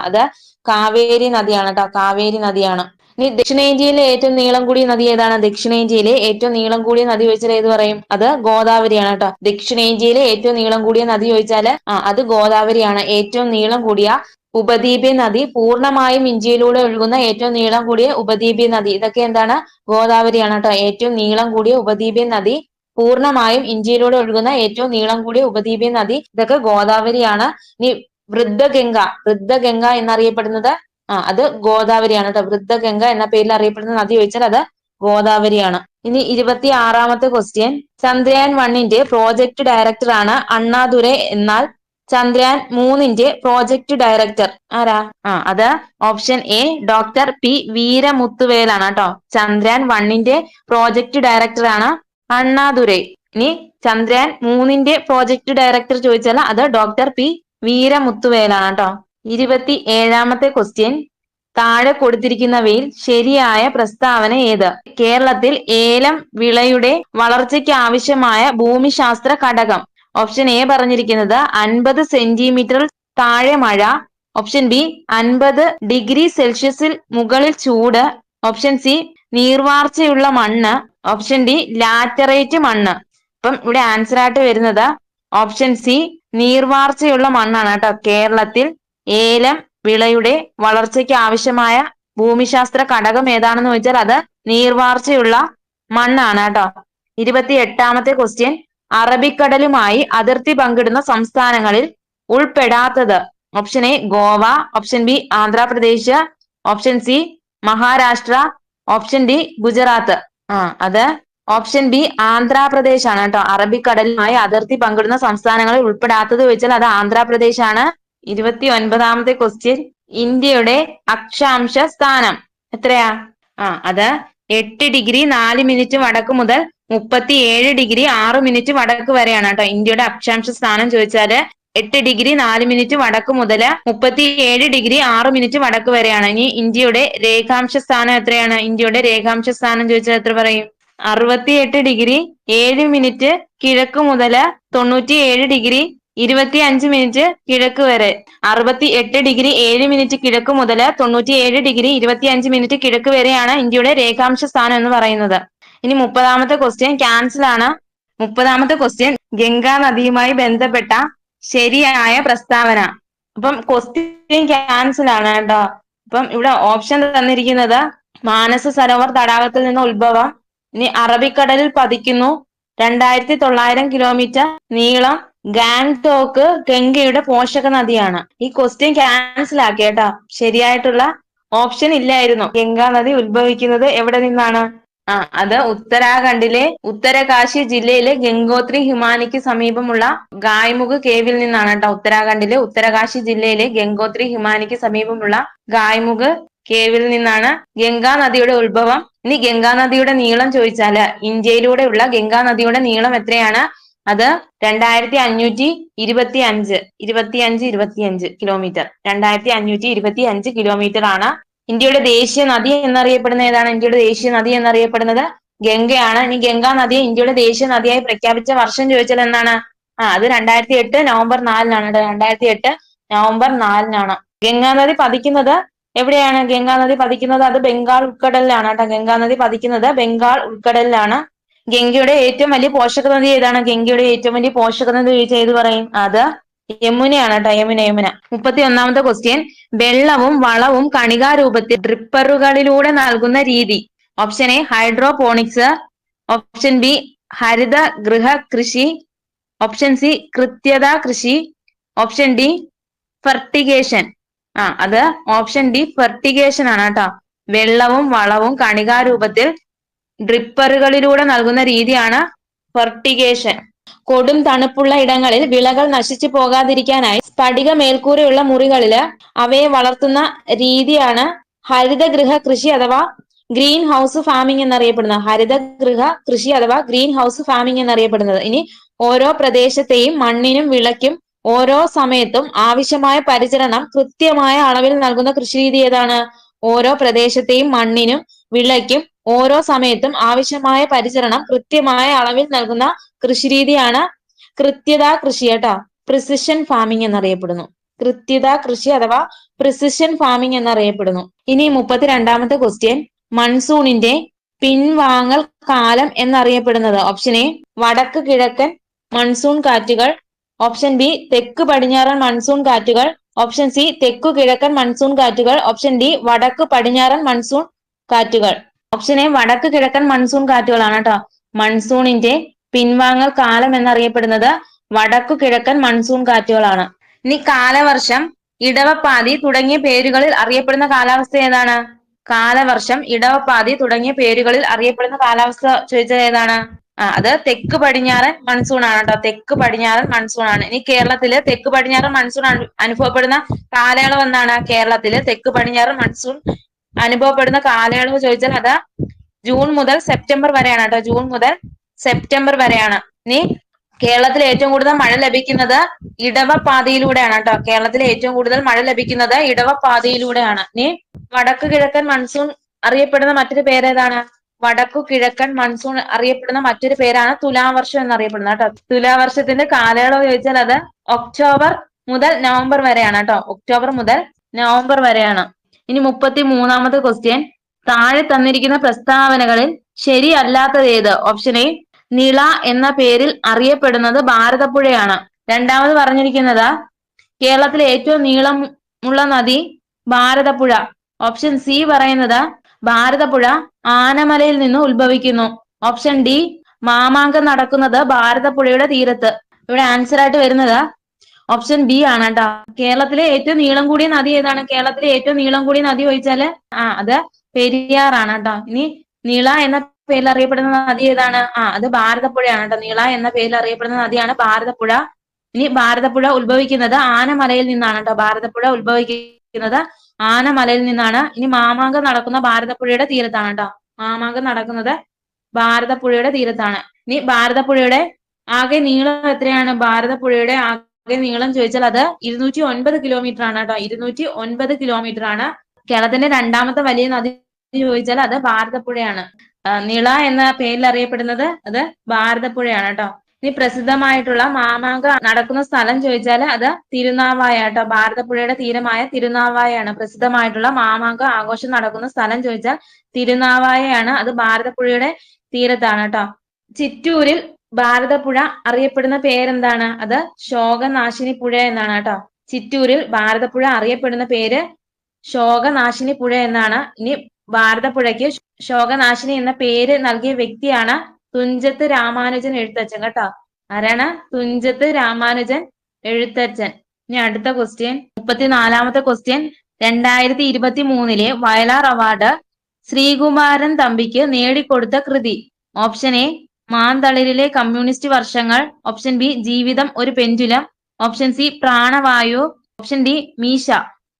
അത് കാവേരി നദിയാണ് കേട്ടോ, കാവേരി നദിയാണ്. ഇനി ദക്ഷിണേന്ത്യയിലെ ഏറ്റവും നീളം കൂടിയ നദി ഏതാണ്? ദക്ഷിണേന്ത്യയിലെ ഏറ്റവും നീളം കൂടിയ നദി ചോദിച്ചാൽ ഏത് പറയും? അത് ഗോദാവരിയാണ് കേട്ടോ. ദക്ഷിണേന്ത്യയിലെ ഏറ്റവും നീളം കൂടിയ നദി ചോദിച്ചാല് അത് ഗോദാവരിയാണ്. ഏറ്റവും നീളം കൂടിയ ഉപദ്വീപീയ നദി, പൂർണ്ണമായും ഇന്ത്യയിലൂടെ ഒഴുകുന്ന ഏറ്റവും നീളം കൂടിയ ഉപദ്വീപീയ നദി, ഇതൊക്കെ എന്താണ്? ഗോദാവരിയാണ് കേട്ടോ. ഏറ്റവും നീളം കൂടിയ ഉപദ്വീപീയ നദി, പൂർണ്ണമായും ഇന്ത്യയിലൂടെ ഒഴുകുന്ന ഏറ്റവും നീളം കൂടിയ ഉപദ്വീപീയ നദി, ഇതൊക്കെ ഗോദാവരിയാണ്. ഇനി വൃദ്ധഗംഗ, വൃദ്ധഗംഗ എന്നറിയപ്പെടുന്നത് അത് ഗോദാവരിയാണ് കേട്ടോ. വൃദ്ധഗംഗ എന്ന പേരിൽ അറിയപ്പെടുന്ന നദി ചോദിച്ചാൽ അത് ഗോദാവരിയാണ്. ഇനി 26ാമത്തെ ക്വസ്റ്റ്യൻ, ചന്ദ്രയാൻ 1ന്റെ പ്രോജക്ട് ഡയറക്ടർ ആണ് അണ്ണാദുരൈ, എന്നാൽ ചന്ദ്രയാൻ 3ന്റെ പ്രോജക്ട് ഡയറക്ടർ ആരാ? അത് ഓപ്ഷൻ എ ഡോക്ടർ പി വീരമുത്തുവേലാണ് കേട്ടോ. ചന്ദ്രയാൻ 1ന്റെ പ്രോജക്ട് ഡയറക്ടർ ആണ് അണ്ണാദുരൈ. ഇനി ചന്ദ്രയാൻ 3ന്റെ പ്രോജക്ട് ഡയറക്ടർ ചോദിച്ചാൽ അത് ഡോക്ടർ പി വീരമുത്തുവേലാണ് കേട്ടോ. 27ാമത്തെ ക്വസ്റ്റ്യൻ, താഴെ കൊടുത്തിരിക്കുന്നവയിൽ ശരിയായ പ്രസ്താവന ഏത്? കേരളത്തിൽ ഏലം വിളയുടെ വളർച്ചയ്ക്ക് ആവശ്യമായ ഭൂമിശാസ്ത്ര ഘടകം. ഓപ്ഷൻ എ പറഞ്ഞിരിക്കുന്നത് 50 സെന്റിമീറ്റർ താഴെ മഴ. ഓപ്ഷൻ ബി 50 ഡിഗ്രി സെൽഷ്യസിൽ മുകളിൽ ചൂട്. ഓപ്ഷൻ സി നീർവാർച്ചയുള്ള മണ്ണ്. ഓപ്ഷൻ ഡി ലാറ്ററേറ്റ് മണ്ണ്. അപ്പം ഇവിടെ ആൻസർ ആയിട്ട് വരുന്നത് ഓപ്ഷൻ സി നീർവാർച്ചയുള്ള മണ്ണാണ് കേട്ടോ. കേരളത്തിൽ ഏലം വിളയുടെ വളർച്ചയ്ക്ക് ആവശ്യമായ ഭൂമിശാസ്ത്ര ഘടകം ഏതാണെന്ന് ചോദിച്ചാൽ അത് നീർവാർച്ചയുള്ള മണ്ണാണ് കേട്ടോ. 28ാമത്തെ ക്വസ്റ്റ്യൻ, അറബിക്കടലുമായി അതിർത്തി പങ്കിടുന്ന സംസ്ഥാനങ്ങളിൽ ഉൾപ്പെടാത്തത്. Option A Goa. Option B Andhra Pradesh. Option C Maharashtra. Option D Gujarat. അത് ഓപ്ഷൻ ബി ആന്ധ്രാപ്രദേശ് ആണ് കേട്ടോ. അറബിക്കടലുമായി അതിർത്തി പങ്കിടുന്ന സംസ്ഥാനങ്ങളിൽ ഉൾപ്പെടാത്തത് ചോദിച്ചാൽ അത് ആന്ധ്രാപ്രദേശ് ആണ്. 29ാമത്തെ ക്വസ്റ്റ്യൻ, ഇന്ത്യയുടെ അക്ഷാംശ സ്ഥാനം എത്രയാ? അത് 8 ഡിഗ്രി 4 മിനിറ്റ് വടക്ക് മുതൽ 37 ഡിഗ്രി 6 മിനിറ്റ് വടക്ക് വരെയാണ് കേട്ടോ. ഇന്ത്യയുടെ അക്ഷാംശ സ്ഥാനം ചോദിച്ചാല് 8 ഡിഗ്രി 4 മിനിറ്റ് വടക്ക് മുതൽ 37 ഡിഗ്രി 6 മിനിറ്റ് വടക്ക് വരെയാണ്. ഇനി ഇന്ത്യയുടെ രേഖാംശ സ്ഥാനം എത്രയാണ്? ഇന്ത്യയുടെ രേഖാംശ സ്ഥാനം ചോദിച്ചാൽ എത്ര പറയും? 68 ഡിഗ്രി 7 മിനിറ്റ് കിഴക്ക് മുതൽ 97 ഡിഗ്രി 25 മിനിറ്റ് കിഴക്ക് വരെ. 68 ഡിഗ്രി 7 മിനിറ്റ് കിഴക്ക് മുതൽ 97 ഡിഗ്രി 25 മിനിറ്റ് കിഴക്ക് വരെയാണ് ഇന്ത്യയുടെ രേഖാംശ സ്ഥാനം എന്ന് പറയുന്നത്. ഇനി 30ാമത്തെ ക്വസ്റ്റ്യൻ ക്യാൻസൽ ആണ്. 30ാമത്തെ ക്വസ്റ്റ്യൻ, ഗംഗാ നദിയുമായി ബന്ധപ്പെട്ട ശരിയായ പ്രസ്താവന. അപ്പം ക്വസ്റ്റ്യൻ ക്യാൻസൽ ആണ് കേട്ടോ. അപ്പം ഇവിടെ ഓപ്ഷൻ തന്നിരിക്കുന്നത് മാനസ സരോവർ തടാകത്തിൽ നിന്ന് ഉത്ഭവം, ഇനി അറബിക്കടലിൽ പതിക്കുന്നു, 2900 കിലോമീറ്റർ നീളം, ഗാംഗ്ടോക്ക് ഗംഗയുടെ പോഷക നദിയാണ്. ഈ ക്വസ്റ്റ്യൻ ക്യാൻസൽ ആക്കി കേട്ടോ. ശരിയായിട്ടുള്ള ഓപ്ഷൻ ഇല്ലായിരുന്നു. ഗംഗാ നദി ഉത്ഭവിക്കുന്നത് എവിടെ നിന്നാണ്? അത് ഉത്തരാഖണ്ഡിലെ ഉത്തരകാശി ജില്ലയിലെ ഗംഗോത്രി ഹിമാനിക്ക് സമീപമുള്ള ഗായ്മുഖ് കേവിൽ നിന്നാണ് കേട്ടോ. ഉത്തരാഖണ്ഡിലെ ഉത്തരകാശി ജില്ലയിലെ ഗംഗോത്രി ഹിമാനിക്ക് സമീപമുള്ള ഗായ്മുഖ് കേവിൽ നിന്നാണ് ഗംഗാ നദിയുടെ ഉത്ഭവം. ഇനി ഗംഗാ നദിയുടെ നീളം ചോദിച്ചാല് ഇന്ത്യയിലൂടെയുള്ള ഗംഗാ നദിയുടെ നീളം എത്രയാണ്? അത് 2525 കിലോമീറ്റർ. 2525 കിലോമീറ്റർ ആണ്. ഇന്ത്യയുടെ ദേശീയ നദി എന്നറിയപ്പെടുന്ന ഏതാണ്? ഇന്ത്യയുടെ ദേശീയ നദി എന്നറിയപ്പെടുന്നത് ഗംഗയാണ്. ഇനി ഗംഗാ നദിയെ ഇന്ത്യയുടെ ദേശീയ നദിയായി പ്രഖ്യാപിച്ച വർഷം ചോദിച്ചാൽ എന്നാണ്? അത് 2008 നവംബർ 4-നാണ്. 2008 നവംബർ 4-നാണ്. ഗംഗാ നദി പതിക്കുന്നത് എവിടെയാണ്? ഗംഗാ നദി പതിക്കുന്നത് അത് ബംഗാൾ ഉൾക്കടലിലാണ് കേട്ടോ. ഗംഗാ നദി പതിക്കുന്നത് ബംഗാൾ ഉൾക്കടലിലാണ്. ഗംഗയുടെ ഏറ്റവും വലിയ പോഷക നദി ഏതാണ്? ഗംഗയുടെ ഏറ്റവും വലിയ പോഷക നദി ചോദിച്ചാൽ ഏത് പറയും? അത് യമുനയാണ് കേട്ടോ. യമുന. 31ാമത്തെ ക്വസ്റ്റ്യൻ, വെള്ളവും വളവും കണികാരൂപത്തിൽ ഡ്രിപ്പറുകളിലൂടെ നൽകുന്ന രീതി. Option A hydroponics. Option B ഹരിത ഗൃഹ കൃഷി. ഓപ്ഷൻ സി കൃത്യത കൃഷി. Option D fertigation. അത് ഓപ്ഷൻ ഡി ഫെർട്ടിഗേഷൻ ആണ് കേട്ടോ. വെള്ളവും വളവും കണികാരൂപത്തിൽ ഡ്രിപ്പറുകളിലൂടെ നൽകുന്ന രീതിയാണ് ഫെർട്ടിഗേഷൻ. കൊടും തണുപ്പുള്ള ഇടങ്ങളിൽ വിളകൾ നശിച്ചു പോകാതിരിക്കാനായി സ്ഫടിക മേൽക്കൂരയുള്ള മുറികളില് അവയെ വളർത്തുന്ന രീതിയാണ് ഹരിതഗൃഹ കൃഷി അഥവാ ഗ്രീൻ ഹൗസ് ഫാമിംഗ് എന്നറിയപ്പെടുന്നത്. ഹരിതഗൃഹ കൃഷി അഥവാ ഗ്രീൻ ഹൗസ് ഫാമിംഗ് എന്നറിയപ്പെടുന്നത്. ഇനി ഓരോ പ്രദേശത്തെയും മണ്ണിനും വിളയ്ക്കും ഓരോ സമയത്തും ആവശ്യമായ പരിചരണം കൃത്യമായ അളവിൽ നൽകുന്ന കൃഷിരീതി ഏതാണ്? ഓരോ പ്രദേശത്തെയും മണ്ണിനും വിളയ്ക്കും ഓരോ സമയത്തും ആവശ്യമായ പരിചരണം കൃത്യമായ അളവിൽ നൽകുന്ന കൃഷിരീതിയാണ് കൃത്യത കൃഷി കേട്ടോ. പ്രിസിഷൻ ഫാമിംഗ് എന്നറിയപ്പെടുന്നു. കൃത്യത കൃഷി അഥവാ പ്രിസിഷൻ ഫാമിംഗ് എന്നറിയപ്പെടുന്നു. ഇനി 32ാമത്തെ ക്വസ്റ്റ്യൻ, മൺസൂണിന്റെ പിൻവാങ്ങൽ കാലം എന്നറിയപ്പെടുന്നത്? ഓപ്ഷൻ എ വടക്ക് കിഴക്കൻ മൺസൂൺ കാറ്റുകൾ, ഓപ്ഷൻ ബി തെക്ക് പടിഞ്ഞാറൻ മൺസൂൺ കാറ്റുകൾ, ഓപ്ഷൻ സി തെക്കു കിഴക്കൻ മൺസൂൺ കാറ്റുകൾ, ഓപ്ഷൻ ഡി വടക്ക് പടിഞ്ഞാറൻ മൺസൂൺ കാറ്റുകൾ. ഓപ്ഷൻ എ വടക്ക് കിഴക്കൻ മൺസൂൺ കാറ്റുകളാണ് കേട്ടോ. മൺസൂണിന്റെ പിൻവാങ്ങൽ കാലം എന്നറിയപ്പെടുന്നത് വടക്കു കിഴക്കൻ മൺസൂൺ കാറ്റുകളാണ്. ഇനി കാലവർഷം, ഇടവപ്പാതി തുടങ്ങിയ പേരുകളിൽ അറിയപ്പെടുന്ന കാലാവസ്ഥ ഏതാണ്? കാലവർഷം, ഇടവപ്പാതി തുടങ്ങിയ പേരുകളിൽ അറിയപ്പെടുന്ന കാലാവസ്ഥ ചോദിച്ചത് ഏതാണ്? അത് തെക്ക് പടിഞ്ഞാറൻ മൺസൂൺ ആണ് കേട്ടോ. തെക്ക് പടിഞ്ഞാറൻ മൺസൂൺ ആണ്. ഇനി കേരളത്തില് തെക്ക് പടിഞ്ഞാറൻ മൺസൂൺ അനുഭവപ്പെടുന്ന കാലയളവ് എന്താണ്? കേരളത്തില് തെക്ക് പടിഞ്ഞാറൻ മൺസൂൺ അനുഭവപ്പെടുന്ന കാലയളവ് ചോദിച്ചാൽ അത് ജൂൺ മുതൽ സെപ്റ്റംബർ വരെയാണ് കേട്ടോ. ജൂൺ മുതൽ സെപ്റ്റംബർ വരെയാണ്. ഇനി കേരളത്തിൽ ഏറ്റവും കൂടുതൽ മഴ ലഭിക്കുന്നത് ഇടവപ്പാതിയിലൂടെയാണ് കേട്ടോ. കേരളത്തിൽ ഏറ്റവും കൂടുതൽ മഴ ലഭിക്കുന്നത് ഇടവപ്പാതിയിലൂടെയാണ്. ഇനി വടക്ക് കിഴക്കൻ മൺസൂൺ അറിയപ്പെടുന്ന മറ്റൊരു പേരേതാണ്? വടക്കു കിഴക്കൻ മൺസൂൺ അറിയപ്പെടുന്ന മറ്റൊരു പേരാണ് തുലാവർഷം എന്നറിയപ്പെടുന്നത് കേട്ടോ. തുലാവർഷത്തിന്റെ കാലയളവ് ചോദിച്ചാൽ അത് ഒക്ടോബർ മുതൽ നവംബർ വരെയാണ് കേട്ടോ. ഒക്ടോബർ മുതൽ നവംബർ വരെയാണ്. ഇനി 33ാമത്തെ ക്വസ്റ്റ്യൻ, താഴെ തന്നിരിക്കുന്ന പ്രസ്താവനകളിൽ ശരിയല്ലാത്തത് ഏത്? ഓപ്ഷൻ എ നിള എന്ന പേരിൽ അറിയപ്പെടുന്നത് ഭാരതപ്പുഴയാണ്. രണ്ടാമത് പറഞ്ഞിരിക്കുന്നത് കേരളത്തിലെ ഏറ്റവും നീളമുള്ള നദി ഭാരതപ്പുഴ. ഓപ്ഷൻ സി പറയുന്നത് ഭാരതപ്പുഴ ആനമലയിൽ നിന്ന് ഉത്ഭവിക്കുന്നു. ഓപ്ഷൻ ഡി മാമാങ്കം നടക്കുന്നത് ഭാരതപ്പുഴയുടെ തീരത്ത്. ഇവിടെ ആൻസർ ആയിട്ട് വരുന്നത് ഓപ്ഷൻ ബി ആണ് കേട്ടോ. കേരളത്തിലെ ഏറ്റവും നീളം കൂടിയ നദി ഏതാണ്? കേരളത്തിലെ ഏറ്റവും നീളം കൂടിയ നദി ചോദിച്ചാല് അത് പെരിയാറാണ് കേട്ടോ. ഇനി നിള എന്ന പേരിൽ അറിയപ്പെടുന്ന നദി ഏതാണ്? അത് ഭാരതപ്പുഴയാണ് കേട്ടോ. നിള എന്ന പേരിൽ അറിയപ്പെടുന്ന നദിയാണ് ഭാരതപ്പുഴ. ഇനി ഭാരതപ്പുഴ ഉത്ഭവിക്കുന്നത് ആനമലയിൽ നിന്നാണ് കേട്ടോ. ഭാരതപ്പുഴ ഉത്ഭവിക്കുന്നത് ആനമലയിൽ നിന്നാണ്. ഇനി മാമാങ്കം നടക്കുന്ന ഭാരതപ്പുഴയുടെ തീരത്താണ് കേട്ടോ. മാമാങ്കം നടക്കുന്നത് ഭാരതപ്പുഴയുടെ തീരത്താണ്. ഇനി ഭാരതപ്പുഴയുടെ ആകെ നീളം എത്രയാണ്? ഭാരതപ്പുഴയുടെ ആകെ നീളം ചോദിച്ചാൽ അത് 209 കിലോമീറ്റർ ആണ് കേട്ടോ. 209 കിലോമീറ്റർ ആണ്. കേരളത്തിന്റെ രണ്ടാമത്തെ വലിയ നദി ചോദിച്ചാൽ അത് ഭാരതപ്പുഴയാണ്. നിള എന്ന പേരിൽ അറിയപ്പെടുന്നത് അത് ഭാരതപ്പുഴയാണ് കേട്ടോ. ഇനി പ്രസിദ്ധമായിട്ടുള്ള മാമാങ്കം നടക്കുന്ന സ്ഥലം ചോദിച്ചാൽ അത് തിരുനാവായ കേട്ടോ. ഭാരതപ്പുഴയുടെ തീരമായ തിരുനാവായാണ് പ്രസിദ്ധമായിട്ടുള്ള മാമാങ്ക ആഘോഷം നടക്കുന്ന സ്ഥലം ചോദിച്ചാൽ തിരുനാവായയാണ്. അത് ഭാരതപ്പുഴയുടെ തീരത്താണ് കേട്ടോ. ചിറ്റൂരിൽ ഭാരതപ്പുഴ അറിയപ്പെടുന്ന പേരെന്താണ്? അത് ശോകനാശിനി പുഴ എന്നാണ് കേട്ടോ. ചിറ്റൂരിൽ ഭാരതപ്പുഴ അറിയപ്പെടുന്ന പേര് ശോകനാശിനി പുഴ എന്നാണ്. ഇനി ഭാരതപ്പുഴയ്ക്ക് ശോകനാശിനി എന്ന പേര് നൽകിയ വ്യക്തിയാണ് തുഞ്ചത്ത് രാമാനുജൻ എഴുത്തച്ഛൻ കേട്ടോ. ആരാണ്? തുഞ്ചത്ത് രാമാനുജൻ എഴുത്തച്ഛൻ. ഇനി അടുത്ത ക്വസ്റ്റ്യൻ, 34ാമത്തെ ക്വസ്റ്റ്യൻ, 2023 വയലാർ അവാർഡ് ശ്രീകുമാരൻ തമ്പിക്ക് നേടിക്കൊടുത്ത കൃതി? ഓപ്ഷൻ എ മാന്തളിരിലെ കമ്മ്യൂണിസ്റ്റ് വർഷങ്ങൾ, ഓപ്ഷൻ ബി ജീവിതം ഒരു pendulum, option C Pranavayu, option D Meesha.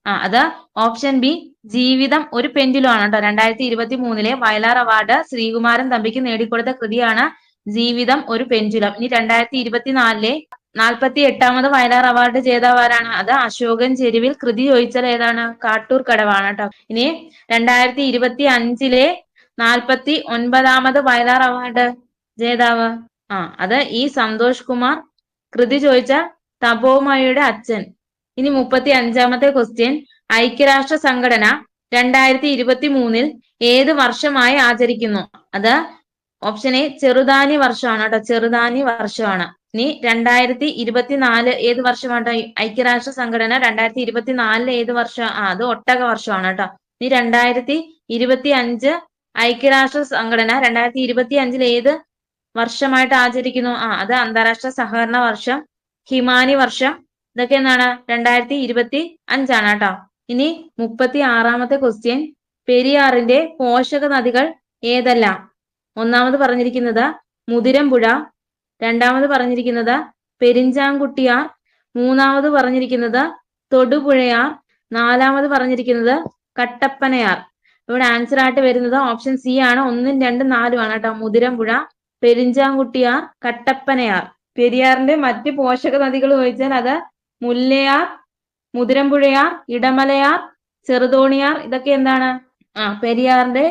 അത് ഓപ്ഷൻ ബി ജീവിതം ഒരു പെൻഡുലം ആണ് കേട്ടോ. 2023 വയലാർ അവാർഡ് ശ്രീകുമാരൻ തമ്പിക്ക് നേടിക്കൊടുത്ത കൃതിയാണ് ജീവിതം ഒരു പെൻഡുലം. ഇനി 2024 48ാമത് വയലാർ അവാർഡ് ജേതാവാരാണ്? അത് അശോകൻ ചെരുവിൽ. കൃതി ചോദിച്ചാൽ ഏതാണ്? കാട്ടൂർ കടവാണ് കേട്ടോ. ഇനി 2025 49ാമത് വയലാർ അവാർഡ് ജേതാവ് അത് ഇ സന്തോഷ് കുമാർ. കൃതി ചോദിച്ച തപോമയുടെ അച്ഛൻ. ഇനി 35ാമത്തെ ക്വസ്റ്റ്യൻ, ഐക്യരാഷ്ട്ര സംഘടന 2023 ഏത് വർഷമായി ആചരിക്കുന്നു? അത് ഓപ്ഷൻ എ ചെറുതാനി വർഷമാണ് കേട്ടോ. ചെറുതാനി വർഷമാണ്. ഇനി 2024 ഏത് വർഷമാണ്? ഐക്യരാഷ്ട്ര സംഘടന 2024 ഏത് വർഷം? അത് ഒട്ടക വർഷമാണ് കേട്ടോ. ഇനി 2025 ഐക്യരാഷ്ട്ര സംഘടന 2025 ഏത് വർഷമായിട്ട് ആചരിക്കുന്നു? അത് അന്താരാഷ്ട്ര സഹകരണ വർഷം, ഹിമാനി വർഷം. ഇതൊക്കെ എന്താണ്? 2025 കേട്ടോ. ഇനി 36ാമത്തെ ക്വസ്റ്റ്യൻ, പെരിയാറിന്റെ പോഷക നദികൾ ഏതെല്ലാം? ഒന്നാമത് പറഞ്ഞിരിക്കുന്നത് മുതിരമ്പുഴ, രണ്ടാമത് പറഞ്ഞിരിക്കുന്നത് പെരിഞ്ചാംകുട്ടിയാർ, മൂന്നാമത് പറഞ്ഞിരിക്കുന്നത് തൊടുപുഴയാർ, നാലാമത് പറഞ്ഞിരിക്കുന്നത് കട്ടപ്പനയാർ. ഇവിടെ ആൻസർ ആയിട്ട് വരുന്നത് ഓപ്ഷൻ സി ആണ്. 1, 2, 4 ആണ് കേട്ടോ. മുതിരമ്പുഴ, പെരിഞ്ചാംകുട്ടിയാർ, കട്ടപ്പനയാർ. പെരിയാറിന്റെ മറ്റ് പോഷക നദികൾ ചോദിച്ചാൽ അത് മുല്ലയാർ, മുതിരമ്പുഴയാർ, ഇടമലയാർ, ചെറുതോണിയാർ. ഇതൊക്കെ എന്താണ്? പെരിയാറിന്റെ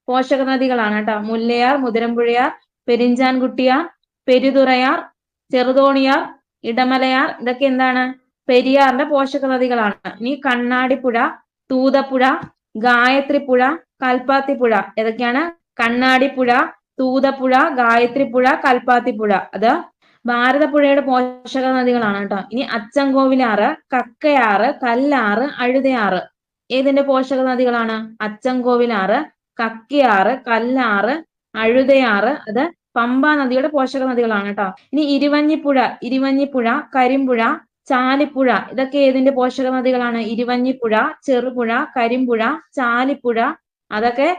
പോഷക നദികളാണ് കേട്ടോ. മുല്ലയാർ, മുതിരമ്പുഴയാർ, പെരിഞ്ചാൻകുട്ടിയാർ, പെരുതുറയാർ, ചെറുതോണിയാർ, ഇടമലയാർ ഇതൊക്കെ എന്താണ്? പെരിയാറിന്റെ പോഷക നദികളാണ്. ഇനി കണ്ണാടിപ്പുഴ, തൂതപ്പുഴ, ഗായത്രിപ്പുഴ, കൽപ്പാത്തിപ്പുഴ ഏതൊക്കെയാണ്? കണ്ണാടിപ്പുഴ, തൂതപ്പുഴ, ഗായത്രിപ്പുഴ, കൽപ്പാത്തിപ്പുഴ അത് ഭാരതപ്പുഴയുടെ പോഷക നദികളാണ് കേട്ടോ. ഇനി അച്ചൻകോവിലാറ്, കക്കയാറ്, കല്ലാറ്, അഴുതയാറ് ഏതിന്റെ പോഷക നദികളാണ്? അച്ചൻകോവിലാറ്, കക്കയാറ്, കല്ലാറ്, അഴുതയാറ് അത് പമ്പ നദിയുടെ പോഷക നദികളാണ് കേട്ടോ. ഇനി ഇരുവഞ്ഞിപ്പുഴ, കരിമ്പുഴ, ചാലിപ്പുഴ ഇതൊക്കെ ഏതിന്റെ പോഷക നദികളാണ്? ഇരുവഞ്ഞിപ്പുഴ, ചെറുപുഴ, കരിമ്പുഴ, ചാലിപ്പുഴ അതൊക്കെ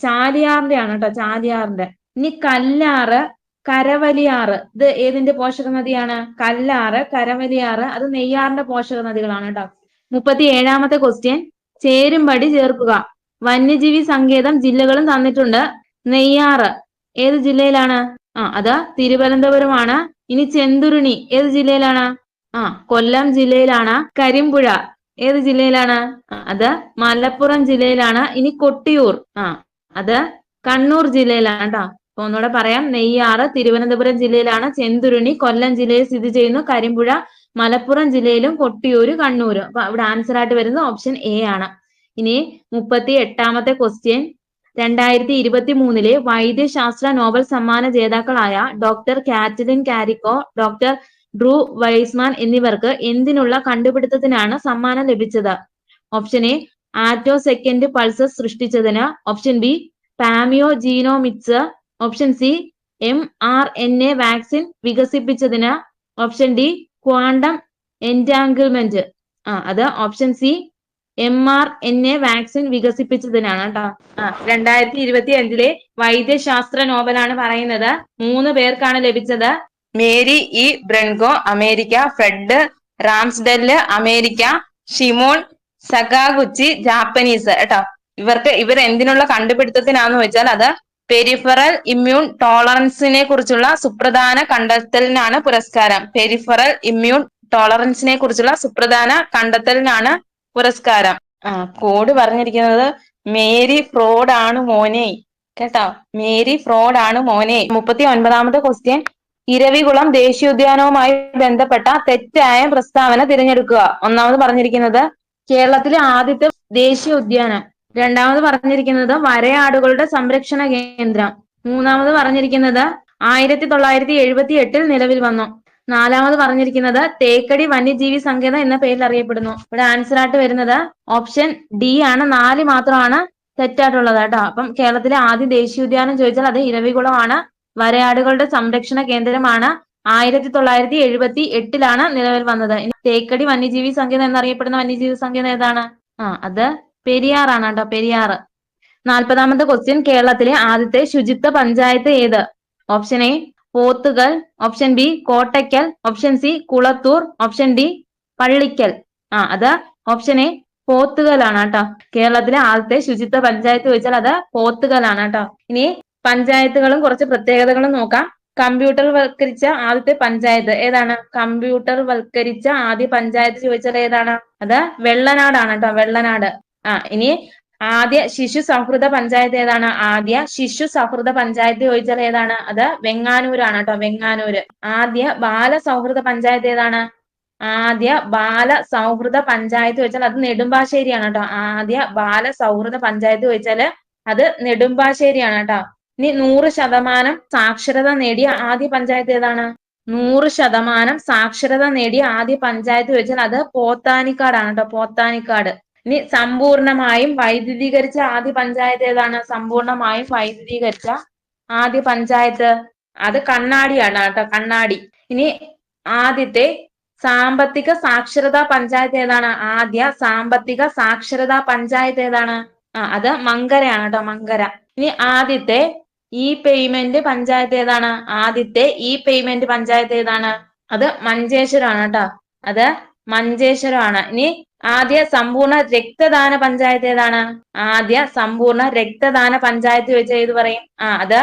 ചാലിയാറിന്റെ ആണ് കേട്ടോ, ചാലിയാറിന്റെ. ഇനി കല്ലാറ്, കരവലിയാറ് ഇത് ഏതിന്റെ പോഷക നദിയാണ്? കല്ലാറ്, കരവലിയാറ് അത് നെയ്യാറിന്റെ പോഷക നദികളാണ് കേട്ടോ. 37ാമത്തെ ക്വസ്റ്റ്യൻ, ചേരുംപടി ചേർക്കുക. വന്യജീവി സങ്കേതം ജില്ലകളും തന്നിട്ടുണ്ട്. നെയ്യാറ് ഏത് ജില്ലയിലാണ്? അത് തിരുവനന്തപുരമാണ്. ഇനി ചെന്തുരുണി ഏത് ജില്ലയിലാണ്? കൊല്ലം ജില്ലയിലാണ്. കരിമ്പുഴ ഏത് ജില്ലയിലാണ്? അത് മലപ്പുറം ജില്ലയിലാണ്. ഇനി കൊട്ടിയൂർ അത് കണ്ണൂർ ജില്ലയിലാണ് കേട്ടോ. അപ്പൊ ഒന്നുകൂടെ പറയാം, നെയ്യാറ് തിരുവനന്തപുരം ജില്ലയിലാണ്, ചെന്തുരുണി കൊല്ലം ജില്ലയിൽ സ്ഥിതി ചെയ്യുന്നു, കരിമ്പുഴ മലപ്പുറം ജില്ലയിലും, കൊട്ടിയൂര് കണ്ണൂര്. അപ്പൊ ഇവിടെ ആൻസർ ആയിട്ട് വരുന്നത് ഓപ്ഷൻ എ ആണ്. ഇനി 38ാമത്തെ ക്വസ്റ്റ്യൻ, 2023 വൈദ്യശാസ്ത്ര നോബൽ സമ്മാന ജേതാക്കളായ doctor Katalin Kariko, doctor Drew Weissman എന്നിവർക്ക് എന്തിനുള്ള കണ്ടുപിടുത്തത്തിനാണ് സമ്മാനം ലഭിച്ചത്? Option A attosecond pulses സൃഷ്ടിച്ചതിന്, ഓപ്ഷൻ ബി പാമിയോ genomics, option C mRNA vaccine വികസിപ്പിച്ചതിന്, ഓപ്ഷൻ ഡി ക്വാണ്ടം എൻറ്റാങ്കിൾമെന്റ് അത് ഓപ്ഷൻ സി mRNA വാക്സിൻ വികസിപ്പിച്ചതിനാണ് കേട്ടോ. 2025 വൈദ്യശാസ്ത്ര നോബലാണ് പറയുന്നത്. 3 പേർക്കാണ് ലഭിച്ചത്. Mary E Brunkow America, Fred Ramsdell America, Shimon Sakaguchi Japanese കേട്ടോ. ഇവർ എന്തിനുള്ള കണ്ടുപിടുത്തത്തിനാന്ന് വെച്ചാൽ അത് പെരിഫറൽ ഇമ്മ്യൂൺ ടോളറൻസിനെ കുറിച്ചുള്ള സുപ്രധാന കണ്ടെത്തലിനാണ് പുരസ്കാരം. പെരിഫറൽ ഇമ്മ്യൂൺ ടോളറൻസിനെ കുറിച്ചുള്ള സുപ്രധാന കണ്ടെത്തലിനാണ് പുരസ്കാരം. കോഡ് പറഞ്ഞിരിക്കുന്നത് മേരി ഫ്രോഡ് ആണ് മോനെ കേട്ടോ, മേരി ഫ്രോഡ് ആണ് മോനെ. 39ാമത്തെ ക്വസ്റ്റ്യൻ, ഇരവികുളം ദേശീയോദ്യാനവുമായി ബന്ധപ്പെട്ട തെറ്റായ പ്രസ്താവന തിരഞ്ഞെടുക്കുക. ഒന്നാമത് പറഞ്ഞിരിക്കുന്നത് കേരളത്തിലെ ആദ്യത്തെ ദേശീയോദ്യാനം, രണ്ടാമത് പറഞ്ഞിരിക്കുന്നത് വരയാടുകളുടെ സംരക്ഷണ കേന്ദ്രം, മൂന്നാമത് പറഞ്ഞിരിക്കുന്നത് 1978 നിലവിൽ വന്നു, നാലാമത് പറഞ്ഞിരിക്കുന്നത് തേക്കടി വന്യജീവി സങ്കേതം എന്ന പേരിൽ അറിയപ്പെടുന്നു. ഇവിടെ ആൻസർ ആയിട്ട് വരുന്നത് ഓപ്ഷൻ ഡി ആണ്. 4 മാത്രമാണ് തെറ്റായിട്ടുള്ളത് കേട്ടോ. അപ്പം കേരളത്തിലെ ആദ്യ ദേശീയോദ്യാനം ചോദിച്ചാൽ അത് ഇരവികുളം ആണ്. വരയാടുകളുടെ സംരക്ഷണ കേന്ദ്രമാണ്. 1978 നിലവിൽ വന്നത്. ഇനി തേക്കടി വന്യജീവി സങ്കേതം എന്നറിയപ്പെടുന്ന വന്യജീവി സങ്കേതം ഏതാണ്? അത് പെരിയാറാണ് കേട്ടോ, പെരിയാറ്. 40ാമത്തെ ക്വസ്റ്റ്യൻ, കേരളത്തിലെ ആദ്യത്തെ ശുചിത്വ പഞ്ചായത്ത് ഏത്? Option A Pothukal, option B Kottakkal, option C Kulathur, option D Pallikkal. അത് ഓപ്ഷൻ എ പോത്തുകലാണ് കേട്ടോ. കേരളത്തിലെ ആദ്യത്തെ ശുചിത്വ പഞ്ചായത്ത് ചോദിച്ചാൽ അത് പോത്തുകലാണ് കേട്ടോ. ഇനി പഞ്ചായത്തുകളും കുറച്ച് പ്രത്യേകതകളും നോക്കാം. കമ്പ്യൂട്ടർ വൽക്കരിച്ച ആദ്യത്തെ പഞ്ചായത്ത് ഏതാണ്? കമ്പ്യൂട്ടർ വൽക്കരിച്ച ആദ്യ പഞ്ചായത്ത് ചോദിച്ചാൽ ഏതാണ്? അത് വെള്ളനാടാണ് കേട്ടോ, വെള്ളനാട്. ഇനി ആദ്യ ശിശു സൗഹൃദ പഞ്ചായത്ത് ഏതാണ്? ആദ്യ ശിശു സൗഹൃദ പഞ്ചായത്ത് ചോദിച്ചാൽ ഏതാണ്? അത് വെങ്ങാനൂരാണ് കേട്ടോ, വെങ്ങാനൂര്. ആദ്യ ബാല സൗഹൃദ പഞ്ചായത്ത് ഏതാണ്? ആദ്യ ബാല സൗഹൃദ പഞ്ചായത്ത് ചോദിച്ചാൽ അത് നെടുമ്പാശ്ശേരിയാണ് കേട്ടോ. ആദ്യ ബാല സൗഹൃദ പഞ്ചായത്ത് ചോദിച്ചാല് അത് നെടുമ്പാശ്ശേരിയാണ് കേട്ടോ. ഇനി 100% സാക്ഷരത നേടിയ ആദ്യ പഞ്ചായത്ത് ഏതാണ്? 100% സാക്ഷരത നേടിയ ആദ്യ പഞ്ചായത്ത് ചോദിച്ചാൽ അത് പോത്താനിക്കാടാണ് കേട്ടോ, പോത്താനിക്കാട്. ഇനി സമ്പൂർണമായും വൈദ്യുതീകരിച്ച ആദ്യ പഞ്ചായത്ത് ഏതാണ്? സമ്പൂർണമായും വൈദ്യുതീകരിച്ച ആദ്യ പഞ്ചായത്ത് അത് കണ്ണാടിയാണ് കേട്ടോ, കണ്ണാടി. ഇനി ആദ്യത്തെ സാമ്പത്തിക സാക്ഷരതാ പഞ്ചായത്ത് ഏതാണ്? ആദ്യ സാമ്പത്തിക സാക്ഷരതാ പഞ്ചായത്ത് ഏതാണ്? അത് മങ്കരയാണ് കേട്ടോ, മങ്കര. ഇനി ആദ്യത്തെ ഇ പേയ്മെന്റ് പഞ്ചായത്ത് ഏതാണ്? ആദ്യത്തെ ഇ പേയ്മെന്റ് പഞ്ചായത്ത് ഏതാണ്? അത് മഞ്ചേശ്വരമാണ് കേട്ടോ, അത് മഞ്ചേശ്വരമാണ്. ഇനി ആദ്യ സമ്പൂർണ്ണ രക്തദാന പഞ്ചായത്ത് ഏതാണ്? ആദ്യ സമ്പൂർണ്ണ രക്തദാന പഞ്ചായത്ത് ചോദിച്ചാൽ ഏത് പറയും? അത്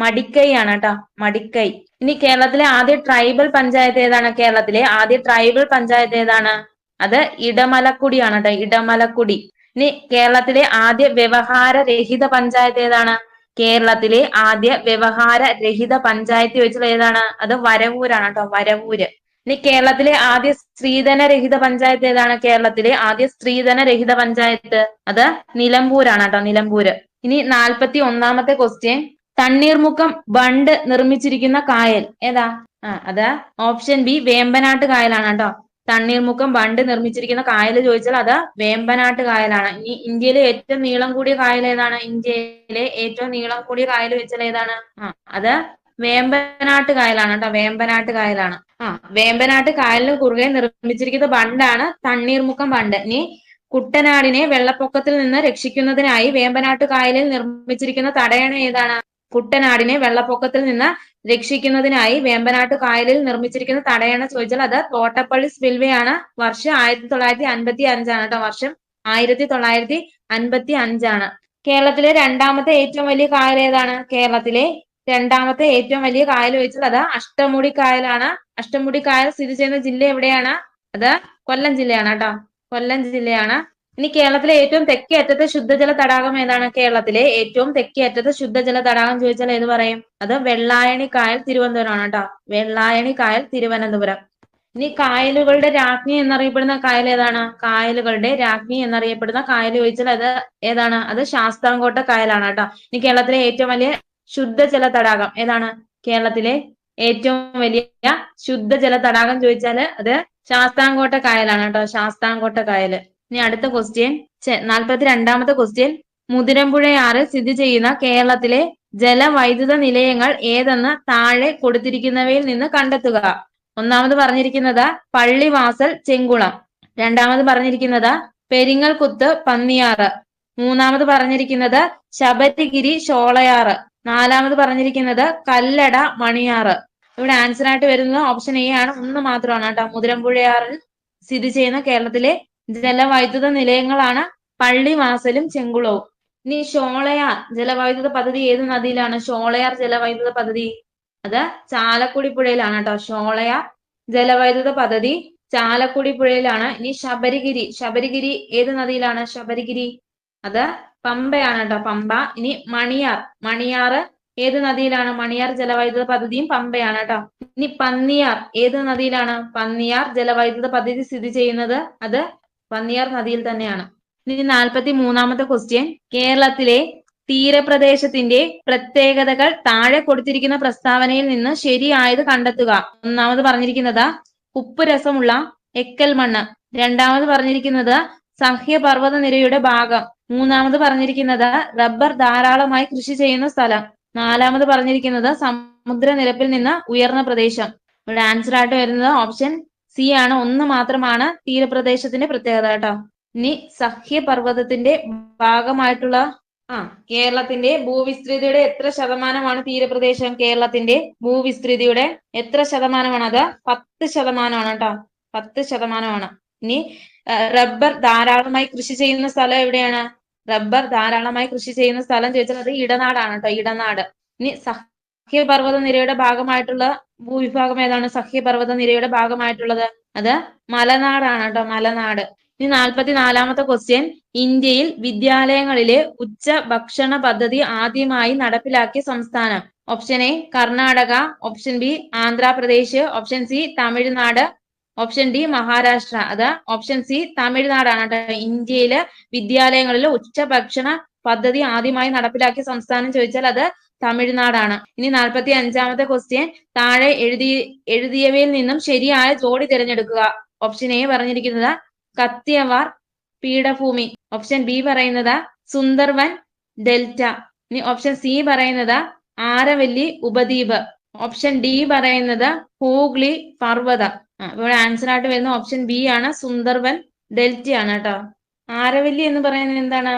മടിക്കൈ ആണ് കേട്ടോ, മടിക്കൈ. ഇനി കേരളത്തിലെ ആദ്യ ട്രൈബൽ പഞ്ചായത്ത് ഏതാണ്? കേരളത്തിലെ ആദ്യ ട്രൈബൽ പഞ്ചായത്ത് ഏതാണ്? അത് ഇടമലക്കുടിയാണ് കേട്ടോ, ഇടമലക്കുടി. ഇനി കേരളത്തിലെ ആദ്യ വ്യവഹാര രഹിത പഞ്ചായത്ത് ഏതാണ്? കേരളത്തിലെ ആദ്യ വ്യവഹാര രഹിത പഞ്ചായത്ത് ചോദിച്ചാൽ ഏതാണ്? അത് വരവൂരാണ് കേട്ടോ, വരവൂര്. ഇനി കേരളത്തിലെ ആദ്യ സ്ത്രീധന രഹിത പഞ്ചായത്ത് ഏതാണ്? കേരളത്തിലെ ആദ്യ സ്ത്രീധന രഹിത പഞ്ചായത്ത് അത് നിലമ്പൂരാണ് കേട്ടോ, നിലമ്പൂര്. ഇനി 41ാമത്തെ ക്വസ്റ്റ്യൻ, തണ്ണീർമുക്കം ബണ്ട് നിർമ്മിച്ചിരിക്കുന്ന കായൽ ഏതാ? അത് ഓപ്ഷൻ ബി വേമ്പനാട്ട് കായലാണ് കേട്ടോ. തണ്ണീർമുക്കം ബണ്ട് നിർമ്മിച്ചിരിക്കുന്ന കായൽ ചോദിച്ചാൽ അത് വേമ്പനാട്ട് കായലാണ്. ഇനി ഇന്ത്യയിലെ ഏറ്റവും നീളം കൂടിയ കായൽ ഏതാണ്? ഇന്ത്യയിലെ ഏറ്റവും നീളം കൂടിയ കായൽ ചോദിച്ചാൽ ഏതാണ്? അത് വേമ്പനാട്ട് കായലാണ് കേട്ടോ, വേമ്പനാട്ട് കായലാണ്. വേമ്പനാട്ട് കായലിന് കുറുകെ നിർമ്മിച്ചിരിക്കുന്ന ബണ്ടാണ് തണ്ണീർമുക്കം ബണ്ട്. ഇനി കുട്ടനാടിനെ വെള്ളപ്പൊക്കത്തിൽ നിന്ന് രക്ഷിക്കുന്നതിനായി വേമ്പനാട്ട് കായലിൽ നിർമ്മിച്ചിരിക്കുന്ന തടയണ ഏതാണ്? കുട്ടനാടിനെ വെള്ളപ്പൊക്കത്തിൽ നിന്ന് രക്ഷിക്കുന്നതിനായി വേമ്പനാട്ട് കായലിൽ നിർമ്മിച്ചിരിക്കുന്ന തടയണ ചോദിച്ചാൽ അത് തോട്ടപ്പള്ളി സ്പിൽവേ ആണ്. വർഷം 1955 കേട്ടോ, വർഷം 1955. കേരളത്തിലെ രണ്ടാമത്തെ ഏറ്റവും വലിയ കായൽ ഏതാണ്? കേരളത്തിലെ രണ്ടാമത്തെ ഏറ്റവും വലിയ കായൽ ചോദിച്ചാൽ അത് അഷ്ടമുടി കായലാണ്. അഷ്ടമുടി കായൽ സ്ഥിതി ചെയ്യുന്ന ജില്ല എവിടെയാണ്? അത് കൊല്ലം ജില്ലയാണ് കേട്ടോ, കൊല്ലം ജില്ലയാണ്. ഇനി കേരളത്തിലെ ഏറ്റവും തെക്കേ അറ്റത്തെ ശുദ്ധജല തടാകം ഏതാണ്? കേരളത്തിലെ ഏറ്റവും തെക്കേ അറ്റത്തെ ശുദ്ധജല തടാകം ചോദിച്ചാൽ ഏത് പറയും? അത് വെള്ളായണി കായൽ, തിരുവനന്തപുരമാണ് കേട്ടോ, വെള്ളായണി കായൽ, തിരുവനന്തപുരം. ഇനി കായലുകളുടെ രാജ്ഞി എന്നറിയപ്പെടുന്ന കായൽ ഏതാണ്? കായലുകളുടെ രാജ്ഞി എന്നറിയപ്പെടുന്ന കായൽ ചോദിച്ചാൽ അത് ഏതാണ്? അത് ശാസ്താംകോട്ട കായലാണ് കേട്ടോ. ഇനി കേരളത്തിലെ ഏറ്റവും വലിയ ശുദ്ധജല തടാകം ഏതാണ്? കേരളത്തിലെ ഏറ്റവും വലിയ ശുദ്ധജല തടാകം ചോദിച്ചാല് അത് ശാസ്താംകോട്ട കായലാണ് കേട്ടോ, ശാസ്താംകോട്ട കായല്. ഇനി അടുത്ത ക്വസ്റ്റ്യൻ, 42ാമത്തെ ക്വസ്റ്റ്യൻ, മുതിരമ്പുഴയാറ് സ്ഥിതി ചെയ്യുന്ന കേരളത്തിലെ ജലവൈദ്യുത നിലയങ്ങൾ ഏതെന്ന് താഴെ കൊടുത്തിരിക്കുന്നവയിൽ നിന്ന് കണ്ടെത്തുക. ഒന്നാമത് പറഞ്ഞിരിക്കുന്നത് പള്ളിവാസൽ, ചെങ്കുളം. രണ്ടാമത് പറഞ്ഞിരിക്കുന്നത് പെരിങ്ങൽകുത്ത്, പന്നിയാറ്. മൂന്നാമത് പറഞ്ഞിരിക്കുന്നത് ശബരിഗിരി, ഷോളയാറ്. നാലാമത് പറഞ്ഞിരിക്കുന്നത് കല്ലട, മണിയാറ്. ഇവിടെ ആൻസർ ആയിട്ട് വരുന്നത് ഓപ്ഷൻ എ ആണ്, ഒന്ന് മാത്രമാണ് കേട്ടോ. മുതിരമ്പുഴയാറിൽ സ്ഥിതി ചെയ്യുന്ന കേരളത്തിലെ ജലവൈദ്യുത നിലയങ്ങളാണ് പള്ളിവാസലും ചെങ്കുളവും. ഇനി ഷോളയാർ ജലവൈദ്യുത പദ്ധതി ഏത് നദിയിലാണ്? ഷോളയാർ ജലവൈദ്യുത പദ്ധതി അത് ചാലക്കുടി പുഴയിലാണ് കേട്ടോ. ഷോളയാർ ജലവൈദ്യുത പദ്ധതി ചാലക്കുടി പുഴയിലാണ്. ഇനി ശബരിഗിരി, ശബരിഗിരി ഏത് നദിയിലാണ്? ശബരിഗിരി അത് പമ്പയാണ് കേട്ടോ, പമ്പ. ഇനി മണിയാർ, മണിയാറ് ഏത് നദിയിലാണ്? മണിയാർ ജലവൈദ്യുത പദ്ധതിയും പമ്പയാണ് കേട്ടോ. ഇനി പന്നിയാർ ഏത് നദിയിലാണ്? പന്നിയാർ ജലവൈദ്യുത പദ്ധതി സ്ഥിതി ചെയ്യുന്നത് അത് പന്നിയാർ നദിയിൽ തന്നെയാണ്. ഇനി 43ാമത്തെ ക്വസ്റ്റ്യൻ, കേരളത്തിലെ തീരപ്രദേശത്തിന്റെ പ്രത്യേകതകൾ താഴെ കൊടുത്തിരിക്കുന്ന പ്രസ്താവനയിൽ നിന്ന് ശരിയായത് കണ്ടെത്തുക. ഒന്നാമത് പറഞ്ഞിരിക്കുന്നത് ഉപ്പ് രസമുള്ള എക്കൽ മണ്ണ്. രണ്ടാമത് പറഞ്ഞിരിക്കുന്നത് സഹ്യപർവ്വത നിരയുടെ ഭാഗം. മൂന്നാമത് പറഞ്ഞിരിക്കുന്നത് റബ്ബർ ധാരാളമായി കൃഷി ചെയ്യുന്ന സ്ഥലം. നാലാമത് പറഞ്ഞിരിക്കുന്നത് സമുദ്രനിരപ്പിൽ നിന്ന് ഉയർന്ന പ്രദേശം. ഇവിടെ ആൻസർ ആയിട്ട് വരുന്നത് ഓപ്ഷൻ സി ആണ്, ഒന്ന് മാത്രമാണ് തീരപ്രദേശത്തിന്റെ പ്രത്യേകത കേട്ടോ. ഇനി സഹ്യപർവ്വതത്തിന്റെ ഭാഗമായിട്ടുള്ള കേരളത്തിന്റെ ഭൂവിസ്തൃതിയുടെ എത്ര ശതമാനമാണ് തീരപ്രദേശം? കേരളത്തിന്റെ ഭൂവിസ്തൃതിയുടെ എത്ര ശതമാനമാണ്? അത് 10% കേട്ടോ, 10%. ഇനി റബ്ബർ ധാരാളമായി കൃഷി ചെയ്യുന്ന സ്ഥലം എവിടെയാണ്? റബ്ബർ ധാരാളമായി കൃഷി ചെയ്യുന്ന സ്ഥലം ചോദിച്ചാൽ അത് ഇടനാടാണ് കേട്ടോ, ഇടനാട്. ഇനി സഹ്യപർവ്വത നിരയുടെ ഭാഗമായിട്ടുള്ള ഭൂവിഭാഗം ഏതാണ്? സഹ്യപർവ്വത നിരയുടെ ഭാഗമായിട്ടുള്ളത് അത് മലനാടാണ് കേട്ടോ, മലനാട്. ഇനി 44ാമത്തെ ക്വസ്റ്റ്യൻ, ഇന്ത്യയിൽ വിദ്യാലയങ്ങളിലെ ഉച്ച ഭക്ഷണ പദ്ധതി ആദ്യമായി നടപ്പിലാക്കിയ സംസ്ഥാനം. Option A Karnataka, option B Andhra Pradesh, option C Tamil Nadu, option D Maharashtra. അത് ഓപ്ഷൻ സി തമിഴ്നാടാണ് കേട്ടോ. ഇന്ത്യയിലെ വിദ്യാലയങ്ങളിലെ ഉച്ചഭക്ഷണ പദ്ധതി ആദ്യമായി നടപ്പിലാക്കിയ സംസ്ഥാനം ചോദിച്ചാൽ അത് തമിഴ്നാടാണ്. ഇനി 45ാമത്തെ ക്വസ്റ്റ്യൻ, താഴെ എഴുതിയവയിൽ നിന്നും ശരിയായ ജോഡി തിരഞ്ഞെടുക്കുക. ഓപ്ഷൻ എ പറഞ്ഞിരിക്കുന്നത് കത്തിയവാർ പീഠഭൂമി. ഓപ്ഷൻ ബി പറയുന്നത് സുന്ദർവൻ ഡെൽറ്റ. ഇനി ഓപ്ഷൻ സി പറയുന്നത് ആരവല്ലി ഉപദ്വീപ്. ഓപ്ഷൻ ഡി പറയുന്നത് ഹൂഗ്ലി പർവ്വതം. ഇവിടെ ആൻസർ ആയിട്ട് വരുന്ന ഓപ്ഷൻ ബി ആണ്, സുന്ദർവൻ ഡെൽറ്റ ആണ് കേട്ടോ. ആരവല്ലി എന്ന് പറയുന്നത് എന്താണ്?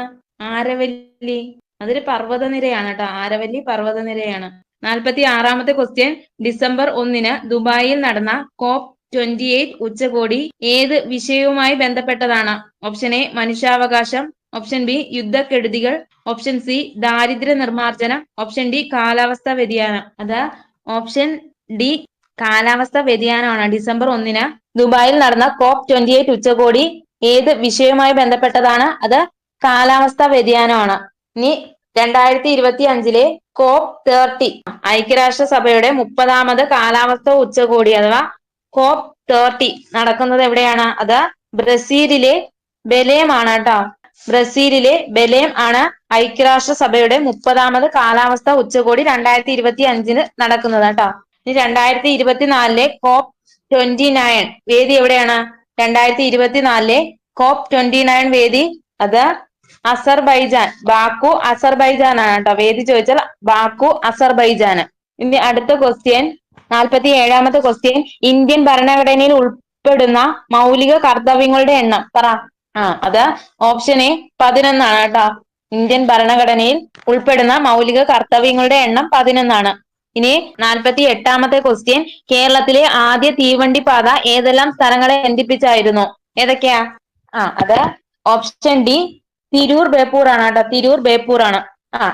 ആരവല്ലി അതൊരു പർവ്വതനിരയാണ് കേട്ടോ, ആരവല്ലി പർവ്വതനിരയാണ്. 46ാമത്തെ ക്വസ്റ്റ്യൻ, ഡിസംബർ 1 ദുബായിൽ നടന്ന COP28 ഉച്ചകോടി ഏത് വിഷയവുമായി ബന്ധപ്പെട്ടതാണ്? ഓപ്ഷൻ എ മനുഷ്യാവകാശം, ഓപ്ഷൻ ബി യുദ്ധക്കെടുതികൾ, ഓപ്ഷൻ സി ദാരിദ്ര്യ നിർമ്മാർജ്ജനം, ഓപ്ഷൻ ഡി കാലാവസ്ഥാ വ്യതിയാനം. അത് ഓപ്ഷൻ ഡി കാലാവസ്ഥാ വ്യതിയാനമാണ്. ഡിസംബർ 1 ദുബായിൽ നടന്ന COP28 ഉച്ചകോടി ഏത് വിഷയവുമായി ബന്ധപ്പെട്ടതാണ്? അത് കാലാവസ്ഥാ വ്യതിയാനമാണ്. ഇനി 2025 COP30 ഐക്യരാഷ്ട്രസഭയുടെ 30ാമത് കാലാവസ്ഥാ ഉച്ചകോടി അഥവാ COP 30 നടക്കുന്നത് എവിടെയാണ്? അത് ബ്രസീലിലെ ബെലേം ആണ് കേട്ടോ. ബ്രസീലിലെ ബെലേം ആണ് ഐക്യരാഷ്ട്രസഭയുടെ 30ാമത് കാലാവസ്ഥ ഉച്ചകോടി 2025 നടക്കുന്നത് കേട്ടോ. ഇനി 2024 COP29 വേദി എവിടെയാണ്? 2024 COP29 വേദി അത് അസർബൈജാൻ, ബാക്കു അസർബൈജാൻ ആണ് കേട്ടോ. വേദി ചോദിച്ചാൽ ബാക്കു അസർബൈജാൻ. ഇനി അടുത്ത ക്വസ്റ്റ്യൻ 47ാമത്തെ ക്വസ്റ്റ്യൻ, ഇന്ത്യൻ ഭരണഘടനയിൽ ഉൾപ്പെടുന്ന മൗലിക കർത്തവ്യങ്ങളുടെ എണ്ണം പറ. അത് ഓപ്ഷൻ എ 11 ആണ് കേട്ടോ. ഇന്ത്യൻ ഭരണഘടനയിൽ ഉൾപ്പെടുന്ന മൗലിക കർത്തവ്യങ്ങളുടെ എണ്ണം 11 ആണ്. ഇനി 48ാമത്തെ ക്വസ്റ്റ്യൻ, കേരളത്തിലെ ആദ്യ തീവണ്ടി പാത ഏതെല്ലാം സ്ഥലങ്ങളെ ബന്ധിപ്പിച്ചായിരുന്നു? ഏതൊക്കെയാ? അത് ഓപ്ഷൻ ഡി തിരൂർ ബേപ്പൂർ ആണ് കേട്ടോ. തിരൂർ ബേപ്പൂർ ആണ്.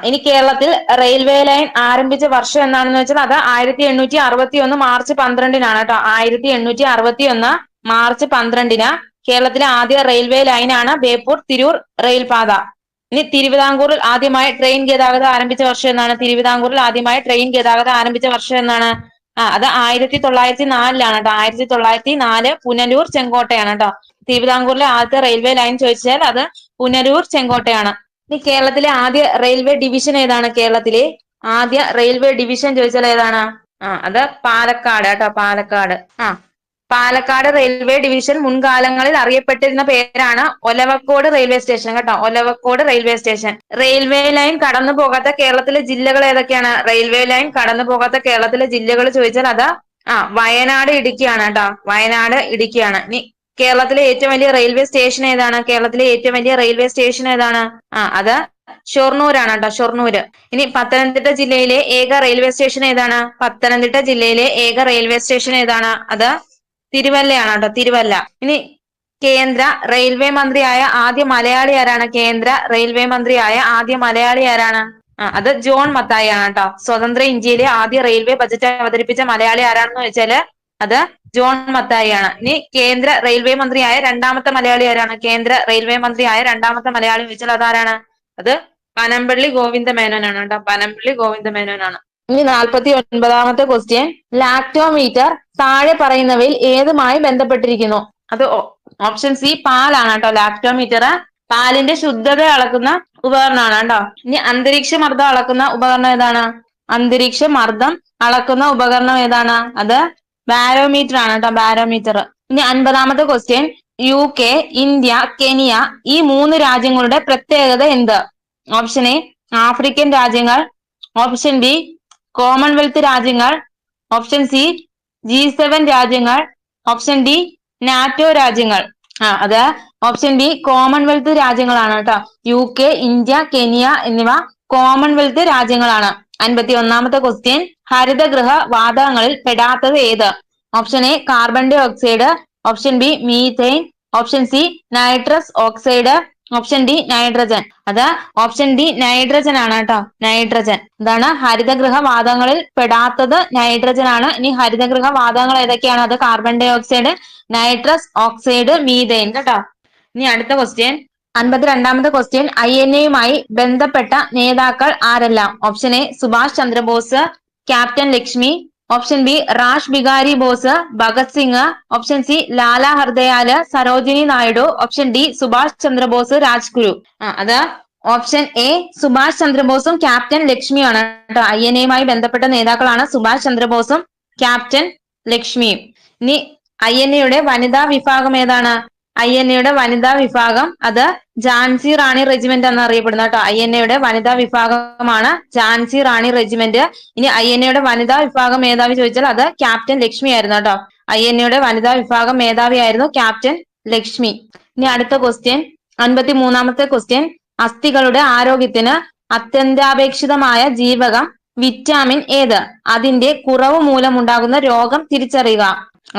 ഇനി കേരളത്തിൽ റെയിൽവേ ലൈൻ ആരംഭിച്ച വർഷം എന്നാണെന്ന് വെച്ചാൽ അത് 1861 മാർച്ച് 12-നാണ് കേട്ടോ. 1861 മാർച്ച് 12-ന് കേരളത്തിലെ ആദ്യ റെയിൽവേ ലൈനാണ് ബേപ്പൂർ തിരൂർ റെയിൽപാത. ഇനി തിരുവിതാംകൂറിൽ ആദ്യമായി ട്രെയിൻ ഗതാഗതം ആരംഭിച്ച വർഷം എന്നാണ്? തിരുവിതാംകൂറിൽ ആദ്യമായി ട്രെയിൻ ഗതാഗതം ആരംഭിച്ച വർഷം എന്നാണ്? അത് 1904-ലാണ് കേട്ടോ. 1904 പുനലൂർ ചെങ്കോട്ടയാണ് കേട്ടോ. തിരുവിതാംകൂറിലെ ആദ്യത്തെ റെയിൽവേ ലൈൻ ചോദിച്ചാൽ അത് പുനലൂർ ചെങ്കോട്ടയാണ്. ഇനി കേരളത്തിലെ ആദ്യ റെയിൽവേ ഡിവിഷൻ ഏതാണ്? കേരളത്തിലെ ആദ്യ റെയിൽവേ ഡിവിഷൻ ചോദിച്ചാൽ ഏതാണ്? അത് പാലക്കാട് കേട്ടോ. പാലക്കാട്. പാലക്കാട് റെയിൽവേ ഡിവിഷൻ മുൻകാലങ്ങളിൽ അറിയപ്പെട്ടിരുന്ന പേരാണ് ഒലവക്കോട് റെയിൽവേ സ്റ്റേഷൻ കേട്ടോ. Olavakkode railway station. Railway line കടന്നു പോകാത്ത കേരളത്തിലെ ജില്ലകൾ ഏതൊക്കെയാണ്? റെയിൽവേ ലൈൻ കടന്നു പോകാത്ത കേരളത്തിലെ ജില്ലകൾ ചോദിച്ചാൽ അത് വയനാട് ഇടുക്കിയാണ് കേട്ടോ. വയനാട് ഇടുക്കിയാണ്. ഇനി കേരളത്തിലെ ഏറ്റവും വലിയ റെയിൽവേ സ്റ്റേഷൻ ഏതാണ്? കേരളത്തിലെ ഏറ്റവും വലിയ റെയിൽവേ സ്റ്റേഷൻ ഏതാണ്? അത് ഷൊർണൂരാണ് കേട്ടോ. ഷൊർണൂര്. ഇനി പത്തനംതിട്ട ജില്ലയിലെ ഏക റെയിൽവേ സ്റ്റേഷൻ ഏതാണ്? പത്തനംതിട്ട ജില്ലയിലെ ഏക റെയിൽവേ സ്റ്റേഷൻ ഏതാണ്? അത് തിരുവല്ലയാണ് കേട്ടോ. തിരുവല്ല. ഇനി കേന്ദ്ര റെയിൽവേ മന്ത്രിയായ ആദ്യ മലയാളി ആരാണ്? കേന്ദ്ര റെയിൽവേ മന്ത്രിയായ ആദ്യ മലയാളി ആരാണ്? അത് ജോൺ മത്തായി ആണ് കേട്ടോ. സ്വതന്ത്ര ഇന്ത്യയിലെ ആദ്യ റെയിൽവേ ബജറ്റ് അവതരിപ്പിച്ച മലയാളി ആരാണെന്ന് വെച്ചാല് അത് ജോൺ മത്തായി ആണ്. ഇനി കേന്ദ്ര റെയിൽവേ മന്ത്രിയായ രണ്ടാമത്തെ മലയാളി ആരാണ്? കേന്ദ്ര റെയിൽവേ മന്ത്രിയായ രണ്ടാമത്തെ മലയാളി ചോദിച്ചാൽ അതാരാണ്? അത് പനമ്പള്ളി ഗോവിന്ദ മേനോനാണ് കേട്ടോ. പനമ്പള്ളി ഗോവിന്ദ മേനോനാണ്. ഇനി 49ാമത്തെ ക്വസ്റ്റ്യൻ, ലാക്ടോമീറ്റർ താഴെ പറയുന്നവയിൽ ഏതുമായി ബന്ധപ്പെട്ടിരിക്കുന്നു? അത് ഓപ്ഷൻ സി പാലാണ് കേട്ടോ. ലാക്ടോമീറ്റർ പാലിന്റെ ശുദ്ധത അളക്കുന്ന ഉപകരണമാണ് കേട്ടോ. ഇനി അന്തരീക്ഷ മർദ്ദം അളക്കുന്ന ഉപകരണം ഏതാണ്? അന്തരീക്ഷ മർദ്ദം അളക്കുന്ന ഉപകരണം ഏതാണ്? അത് ബാരോമീറ്റർ ആണ് കേട്ടോ. ബാരോമീറ്റർ. ഇനി 50ാമത്തെ ക്വസ്റ്റ്യൻ, UK, ഇന്ത്യ, കെനിയ ഈ 3 രാജ്യങ്ങളുടെ പ്രത്യേകത എന്ത്? ഓപ്ഷൻ എ ആഫ്രിക്കൻ രാജ്യങ്ങൾ, ഓപ്ഷൻ ബി കോമൺവെൽത്ത് രാജ്യങ്ങൾ, ഓപ്ഷൻ സി G7 രാജ്യങ്ങൾ, ഓപ്ഷൻ ഡി നാറ്റോ രാജ്യങ്ങൾ. അത് ഓപ്ഷൻ ബി കോമൺവെൽത്ത് രാജ്യങ്ങളാണ് കേട്ടോ. UK, ഇന്ത്യ, കെനിയ എന്നിവ കോമൺവെൽത്ത് രാജ്യങ്ങളാണ്. 51ാമത്തെ ക്വസ്റ്റ്യൻ, ഹരിതഗൃഹ വാതകങ്ങളിൽ പെടാത്തത് ഏത്? Option A carbon dioxide, option B methane, option C nitrous oxide, option D nitrogen. അത് ഓപ്ഷൻ ഡി നൈട്രജൻ ആണ് കേട്ടോ. നൈട്രജൻ. ഇതാണ് ഹരിതഗൃഹ വാതകങ്ങളിൽ പെടാത്തത് നൈട്രജൻ ആണ്. ഇനി ഹരിതഗൃഹ വാതകങ്ങൾ ഏതൊക്കെയാണ്? അത് carbon dioxide, nitrous oxide, methane കേട്ടോ. ഇനി അടുത്ത ക്വസ്റ്റ്യൻ 52ാമത്തെ ക്വസ്റ്റ്യൻ, INA-യുമായി ബന്ധപ്പെട്ട നേതാക്കൾ ആരെല്ലാം? Option A Subhash Chandra Bose, captain Lakshmi, option B Rash Behari Bose, Bhagat Singh, option C Lala Hardayal, Sarojini Naidu, option D Subhash Chandra Bose, Rajguru. അത് ഓപ്ഷൻ എ സുഭാഷ് ചന്ദ്രബോസും ക്യാപ്റ്റൻ ലക്ഷ്മിയാണ് കേട്ടോ. INA-യുമായി ബന്ധപ്പെട്ട നേതാക്കളാണ് സുഭാഷ് ചന്ദ്രബോസും ക്യാപ്റ്റൻ ലക്ഷ്മിയും. ഇനി INA-യുടെ വനിതാ വിഭാഗം ഏതാണ്? INA-യുടെ വനിതാ വിഭാഗം അത് ഝാൻസി റാണി റെജിമെന്റ് എന്നറിയപ്പെടുന്ന കേട്ടോ. INA-യുടെ വനിതാ വിഭാഗമാണ് ഝാൻസി റാണി റെജിമെന്റ്. ഇനി INA-യുടെ വനിതാ വിഭാഗം മേധാവി ചോദിച്ചാൽ അത് ക്യാപ്റ്റൻ ലക്ഷ്മി ആയിരുന്നു കേട്ടോ. INA-യുടെ വനിതാ വിഭാഗം മേധാവിയായിരുന്നു ക്യാപ്റ്റൻ ലക്ഷ്മി. ഇനി അടുത്ത ക്വസ്റ്റ്യൻ 53ാമത്തെ ക്വസ്റ്റ്യൻ, അസ്ഥികളുടെ ആരോഗ്യത്തിന് അത്യന്താപേക്ഷിതമായ ജീവകം വിറ്റാമിൻ ഏത്? അതിന്റെ കുറവ് മൂലമുണ്ടാകുന്ന രോഗം തിരിച്ചറിയുക.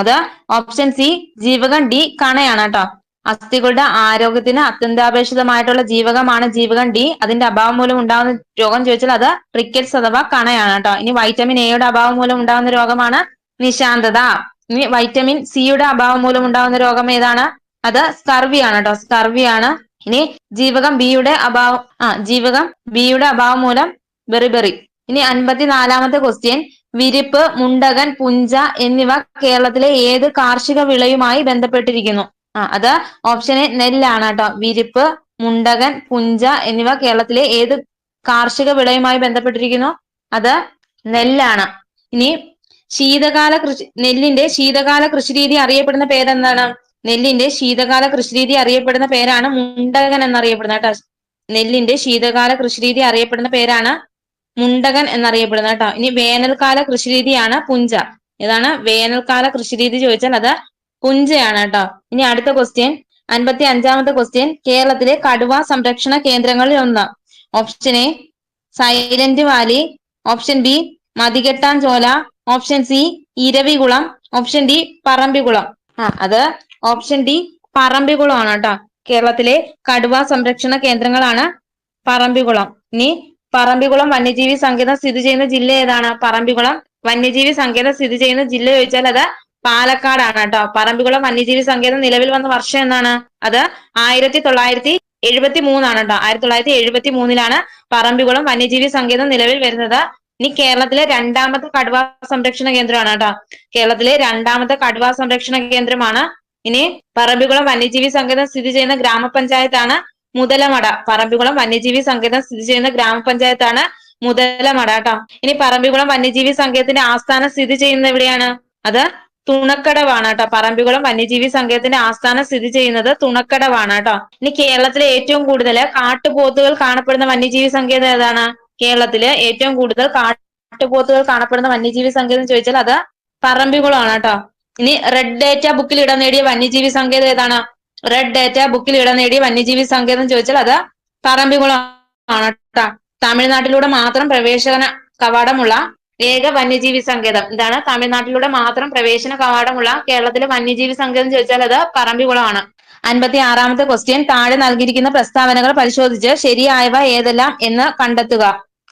അത് ഓപ്ഷൻ സി ജീവകം ഡി കണയാണ് കേട്ടോ. അസ്ഥികളുടെ ആരോഗ്യത്തിന് അത്യന്താപേക്ഷിതമായിട്ടുള്ള ജീവകമാണ് ജീവകം ഡി. അതിന്റെ അഭാവം മൂലം ഉണ്ടാകുന്ന രോഗം ചോദിച്ചാൽ അത് റിക്കറ്റ്സ് അഥവാ കണയാണ് കേട്ടോ. ഇനി വൈറ്റമിൻ എയുടെ അഭാവം മൂലം ഉണ്ടാകുന്ന രോഗമാണ് നിശാന്തത. ഇനി വൈറ്റമിൻ സിയുടെ അഭാവം മൂലം ഉണ്ടാകുന്ന രോഗം ഏതാണ്? അത് സ്കർവിയാണ് കേട്ടോ. സ്കർവിയാണ്. ഇനി ജീവകം ബിയുടെ അഭാവം മൂലം ബെറിബെറി. ഇനി 54ാമത്തെ ക്വസ്റ്റ്യൻ, വിരിപ്പ്, മുണ്ടകൻ, പുഞ്ച എന്നിവ കേരളത്തിലെ ഏത് കാർഷിക വിളയുമായി ബന്ധപ്പെട്ടിരിക്കുന്നു? അത് ഓപ്ഷൻ എ നെല്ലാണ് കേട്ടോ. വിരിപ്പ്, മുണ്ടകൻ, പുഞ്ച എന്നിവ കേരളത്തിലെ ഏത് കാർഷിക വിളയുമായി ബന്ധപ്പെട്ടിരിക്കുന്നു? അത് നെല്ലാണ്. ഇനി നെല്ലിന്റെ ശീതകാല കൃഷിരീതി അറിയപ്പെടുന്ന പേരെന്താണ്? നെല്ലിന്റെ ശീതകാല കൃഷിരീതി അറിയപ്പെടുന്ന പേരാണ് മുണ്ടകൻ എന്നറിയപ്പെടുന്നത് കേട്ടോ. നെല്ലിന്റെ ശീതകാല കൃഷിരീതി അറിയപ്പെടുന്ന പേരാണ് മുണ്ടകൻ എന്നറിയപ്പെടുന്നത് കേട്ടോ. ഇനി വേനൽക്കാല കൃഷിരീതിയാണ് പുഞ്ച. ഏതാണ് വേനൽക്കാല കൃഷിരീതി ചോദിച്ചാൽ അത് പുഞ്ചയാണ് കേട്ടോ. ഇനി അടുത്ത ക്വസ്റ്റ്യൻ, 55-ാമത്തെ ക്വസ്റ്റ്യൻ, കേരളത്തിലെ കടുവ സംരക്ഷണ കേന്ദ്രങ്ങളിൽ ഒന്ന്. Option A Silent Valley, option B Mathikettanchola, option C Eravikulam, option D Parambikulam. അത് ഓപ്ഷൻ ഡി പറമ്പിക്കുളം ആണ് കേട്ടോ. കേരളത്തിലെ കടുവ സംരക്ഷണ കേന്ദ്രങ്ങളാണ് പറമ്പിക്കുളം. ഇനി പറമ്പിക്കുളം വന്യജീവി സങ്കേതം സ്ഥിതി ചെയ്യുന്ന ജില്ല ഏതാണ്? പറമ്പിക്കുളം വന്യജീവി സങ്കേതം സ്ഥിതി ചെയ്യുന്ന ജില്ല ചോദിച്ചാൽ അത് പാലക്കാടാണ് കേട്ടോ. പറമ്പിക്കുളം വന്യജീവി സങ്കേതം നിലവിൽ വന്ന വർഷം എന്നാണ്? അത് 1973 കേട്ടോ. 1973 പറമ്പിക്കുളം വന്യജീവി സങ്കേതം നിലവിൽ വരുന്നത്. ഇനി കേരളത്തിലെ രണ്ടാമത്തെ കടുവ സംരക്ഷണ കേന്ദ്രമാണ് കേട്ടോ. കേരളത്തിലെ രണ്ടാമത്തെ കടുവ സംരക്ഷണ കേന്ദ്രമാണ്. ഇനി പറമ്പിക്കുളം വന്യജീവി സങ്കേതം സ്ഥിതി ചെയ്യുന്ന ഗ്രാമപഞ്ചായത്താണ് മുതലമട. പറമ്പിക്കുളം വന്യജീവി സങ്കേതം സ്ഥിതി ചെയ്യുന്ന ഗ്രാമപഞ്ചായത്താണ് മുതലമട കേട്ടോ. ഇനി പറമ്പിക്കുളം വന്യജീവി സങ്കേതത്തിന്റെ ആസ്ഥാനം സ്ഥിതി ചെയ്യുന്നത് എവിടെയാണ്? അത് തുണക്കടവാണ് കേട്ടോ. പറമ്പിക്കുളം വന്യജീവി സങ്കേതത്തിന്റെ ആസ്ഥാനം സ്ഥിതി ചെയ്യുന്നത് തുണക്കടവാണ് കേട്ടോ. ഇനി കേരളത്തിലെ ഏറ്റവും കൂടുതൽ കാട്ടുപോത്തുകൾ കാണപ്പെടുന്ന വന്യജീവി സങ്കേതം ഏതാണ്? കേരളത്തില് ഏറ്റവും കൂടുതൽ കാട്ടുപോത്തുകൾ കാണപ്പെടുന്ന വന്യജീവി സങ്കേതം ചോദിച്ചാൽ അത് പറമ്പിക്കുളമാണ് കേട്ടോ. ഇനി റെഡ് ഡേറ്റ ബുക്കിൽ ഇടം നേടിയ വന്യജീവി സങ്കേതം ഏതാണ്? റെഡ് ഡേറ്റ ബുക്കിൽ ഇടം നേടിയ വന്യജീവി സങ്കേതം ചോദിച്ചാൽ അത് പറമ്പിക്കുളം ആണ് കേട്ടോ. തമിഴ്നാട്ടിലൂടെ മാത്രം പ്രവേശന കവാടമുള്ള ഏക വന്യജീവി സങ്കേതം ഇതാണ്. തമിഴ്നാട്ടിലൂടെ മാത്രം പ്രവേശന കവാടമുള്ള കേരളത്തിലെ വന്യജീവി സങ്കേതം ചോദിച്ചാൽ അത് പറമ്പിക്കുളമാണ്. 56-ാമത്തെ ക്വസ്റ്റ്യൻ, താഴെ നൽകിയിരിക്കുന്ന പ്രസ്താവനകൾ പരിശോധിച്ച് ശരിയായവ ഏതെല്ലാം എന്ന് കണ്ടെത്തുക.